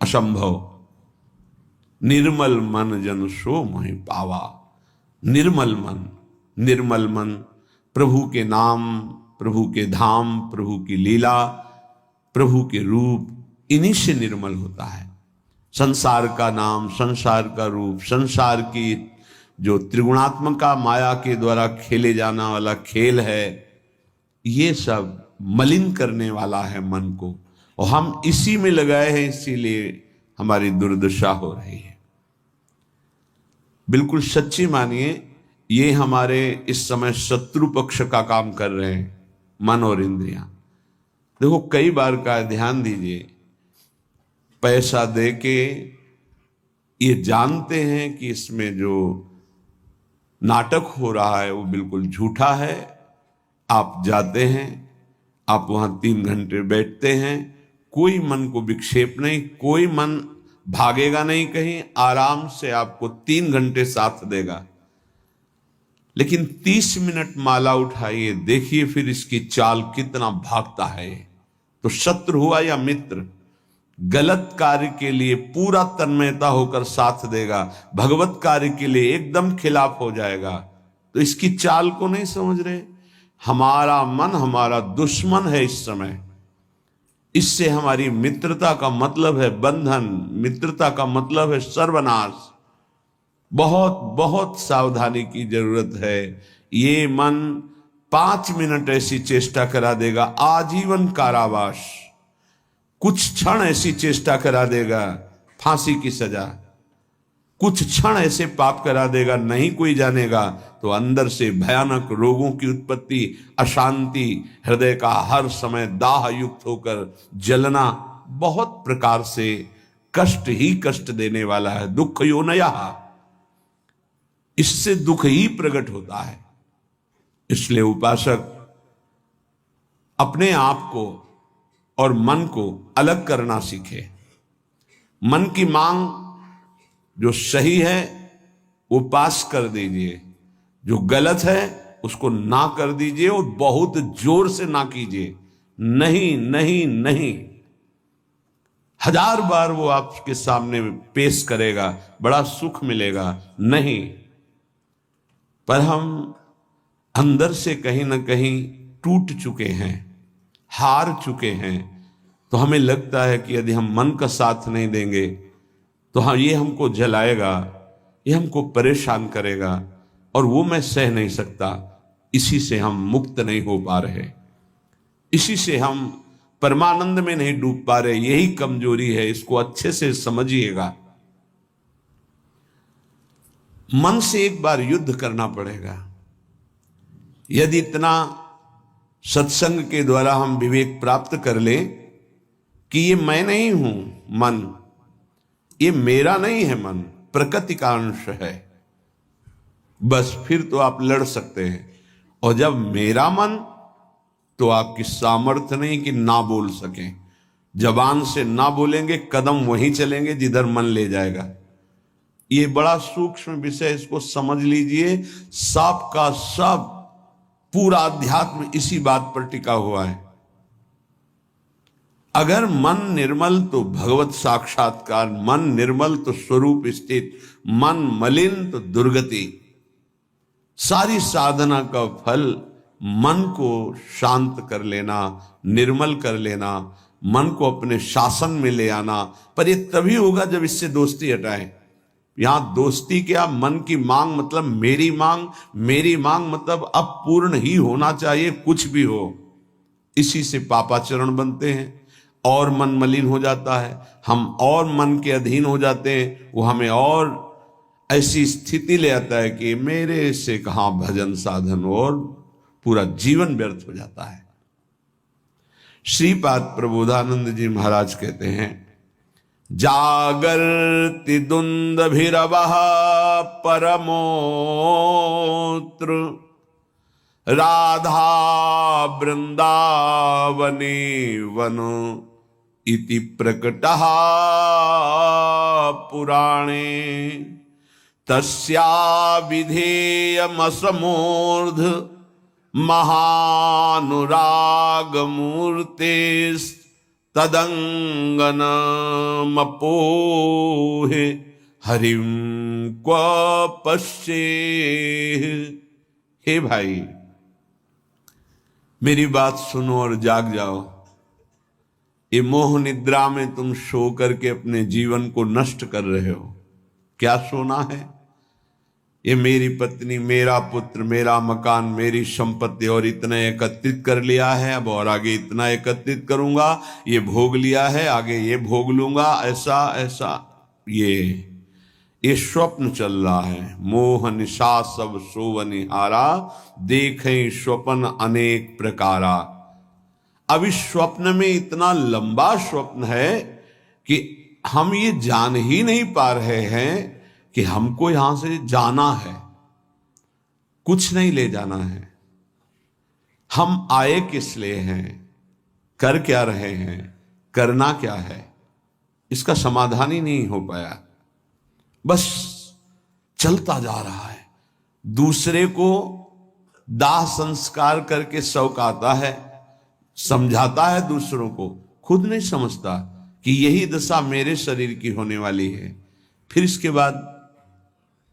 असंभव। निर्मल मन जन सो मोहि पावा। निर्मल मन प्रभु के नाम, प्रभु के धाम, प्रभु की लीला, प्रभु के रूप, इन्हीं से निर्मल होता है। संसार का नाम, संसार का रूप, संसार की जो त्रिगुणात्मका माया के द्वारा खेले जाना वाला खेल है, ये सब मलिन करने वाला है मन को, और हम इसी में लगाए हैं, इसीलिए हमारी दुर्दशा हो रही है। बिल्कुल सच्ची मानिए, ये हमारे इस समय शत्रु पक्ष का काम कर रहे हैं, मन और इंद्रियां। देखो, कई बार का ध्यान दीजिए, पैसा दे के ये जानते हैं कि इसमें जो नाटक हो रहा है वो बिल्कुल झूठा है। आप जाते हैं, आप वहां 3 घंटे बैठते हैं, कोई मन को विक्षेप नहीं, कोई मन भागेगा नहीं कहीं, आराम से आपको 3 घंटे साथ देगा। लेकिन 30 मिनट माला उठाइए, देखिए फिर इसकी चाल कितना भागता है। तो शत्रु हुआ या मित्र, गलत कार्य के लिए पूरा तन्मयता होकर साथ देगा, भगवत कार्य के लिए एकदम खिलाफ हो जाएगा। तो इसकी चाल को नहीं समझ रहे। हमारा मन हमारा दुश्मन है इस समय। इससे हमारी मित्रता का मतलब है बंधन, मित्रता का मतलब है सर्वनाश। बहुत बहुत सावधानी की जरूरत है। ये मन 5 मिनट ऐसी चेष्टा करा देगा, आजीवन कारावास। कुछ क्षण ऐसी चेष्टा करा देगा, फांसी की सजा। कुछ क्षण ऐसे पाप करा देगा, नहीं कोई जानेगा, तो अंदर से भयानक रोगों की उत्पत्ति, अशांति, हृदय का हर समय दाह युक्त होकर जलना, बहुत प्रकार से कष्ट ही कष्ट देने वाला है। दुख योनया, इससे दुख ही प्रकट होता है। इसलिए उपासक अपने आप को और मन को अलग करना सीखे। मन की मांग जो सही है वो पास कर दीजिए, जो गलत है उसको ना कर दीजिए, और बहुत जोर से ना कीजिए। नहीं नहीं नहीं, 1000 बार वो आपके सामने पेश करेगा, बड़ा सुख मिलेगा। नहीं, पर हम अंदर से कहीं ना कहीं टूट चुके हैं, हार चुके हैं। तो हमें लगता है कि यदि हम मन का साथ नहीं देंगे तो हाँ, ये हमको जलाएगा, ये हमको परेशान करेगा, और वो मैं सह नहीं सकता। इसी से हम मुक्त नहीं हो पा रहे, इसी से हम परमानंद में नहीं डूब पा रहे। यही कमजोरी है, इसको अच्छे से समझिएगा। मन से एक बार युद्ध करना पड़ेगा। यदि इतना सत्संग के द्वारा हम विवेक प्राप्त कर लें कि ये मैं नहीं हूं मन, ये मेरा नहीं है मन, प्रकृति का अंश है, बस फिर तो आप लड़ सकते हैं। और जब मेरा मन, तो आपकी सामर्थ्य नहीं कि ना बोल सकें। जबान से ना बोलेंगे, कदम वहीं चलेंगे जिधर मन ले जाएगा। ये बड़ा सूक्ष्म विषय, इसको समझ लीजिए। सब का सब पूरा अध्यात्म इसी बात पर टिका हुआ है। अगर मन निर्मल तो भगवत साक्षात्कार, मन निर्मल तो स्वरूप स्थित, मन मलिन तो दुर्गति। सारी साधना का फल मन को शांत कर लेना, निर्मल कर लेना, मन को अपने शासन में ले आना। पर यह तभी होगा जब इससे दोस्ती हटाएं। यहां दोस्ती क्या, मन की मांग मतलब मेरी मांग, मेरी मांग मतलब अब पूर्ण ही होना चाहिए, कुछ भी हो। इसी से पापाचरण बनते हैं और मन मलिन हो जाता है, हम और मन के अधीन हो जाते हैं। वो हमें और ऐसी स्थिति ले आता है कि मेरे से कहां भजन साधन, और पूरा जीवन व्यर्थ हो जाता है। श्रीपाद प्रबोधानंद जी महाराज कहते हैं, जागर्ति दुंदभिरवः परमोत्र राधा वृंदावने वन इति प्रकटः पुराणे तस्या विधेयमसमूर्ध महानुरागमूर्तेस् तदंगनमपोहे हरिं क्व पश्येह। हे भाई, मेरी बात सुनो और जाग जाओ। ये मोह निद्रा में तुम सो करके अपने जीवन को नष्ट कर रहे हो। क्या सोना है? ये मेरी पत्नी, मेरा पुत्र, मेरा मकान, मेरी संपत्ति, और इतना एकत्रित कर लिया है, अब और आगे इतना एकत्रित करूंगा, ये भोग लिया है, आगे ये भोग लूंगा, ऐसा ऐसा। ये स्वप्न चल रहा है। मोह निशा सब सोवनिहारा, देखें स्वप्न अनेक प्रकारा। अब इस स्वप्न में इतना लंबा स्वप्न है कि हम ये जान ही नहीं पा रहे हैं कि हमको यहां से जाना है, कुछ नहीं ले जाना है। हम आए किस लिए हैं, कर क्या रहे हैं, करना क्या है, इसका समाधान ही नहीं हो पाया। बस चलता जा रहा है। दूसरे को दाह संस्कार करके शौकाता है, समझाता है दूसरों को, खुद नहीं समझता कि यही दशा मेरे शरीर की होने वाली है। फिर इसके बाद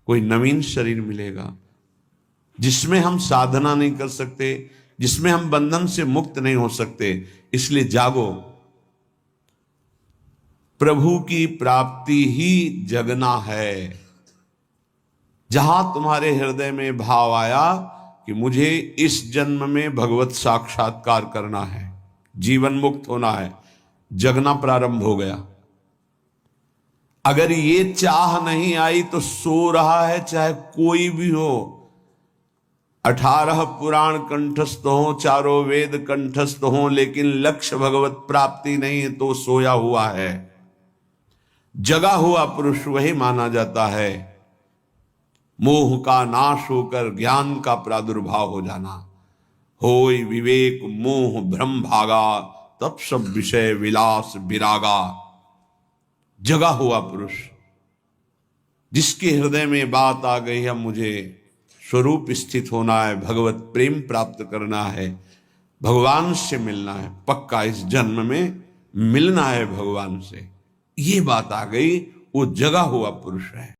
कोई नवीन शरीर मिलेगा जिसमें हम साधना नहीं कर सकते, जिसमें हम बंधन से मुक्त नहीं हो सकते। इसलिए जागो। प्रभु की प्राप्ति ही जगना है। जहां तुम्हारे हृदय में भाव आया कि मुझे इस जन्म में भगवत साक्षात्कार करना है, जीवन मुक्त होना है, जगना प्रारंभ हो गया। अगर ये चाह नहीं आई तो सो रहा है, चाहे कोई भी हो। 18 पुराण कंठस्थ हो, चारों वेद कंठस्थ हो, लेकिन लक्ष्य भगवत प्राप्ति नहीं है तो सोया हुआ है। जगा हुआ पुरुष वही माना जाता है। मोह का नाश होकर ज्ञान का प्रादुर्भाव हो जाना। होय विवेक मोह भ्रम भागा, तब सब विषय विलास विरागा। जगा हुआ पुरुष जिसके हृदय में बात आ गई है, मुझे स्वरूप स्थित होना है, भगवत प्रेम प्राप्त करना है, भगवान से मिलना है, पक्का इस जन्म में मिलना है भगवान से, ये बात आ गई, वो जगा हुआ पुरुष है।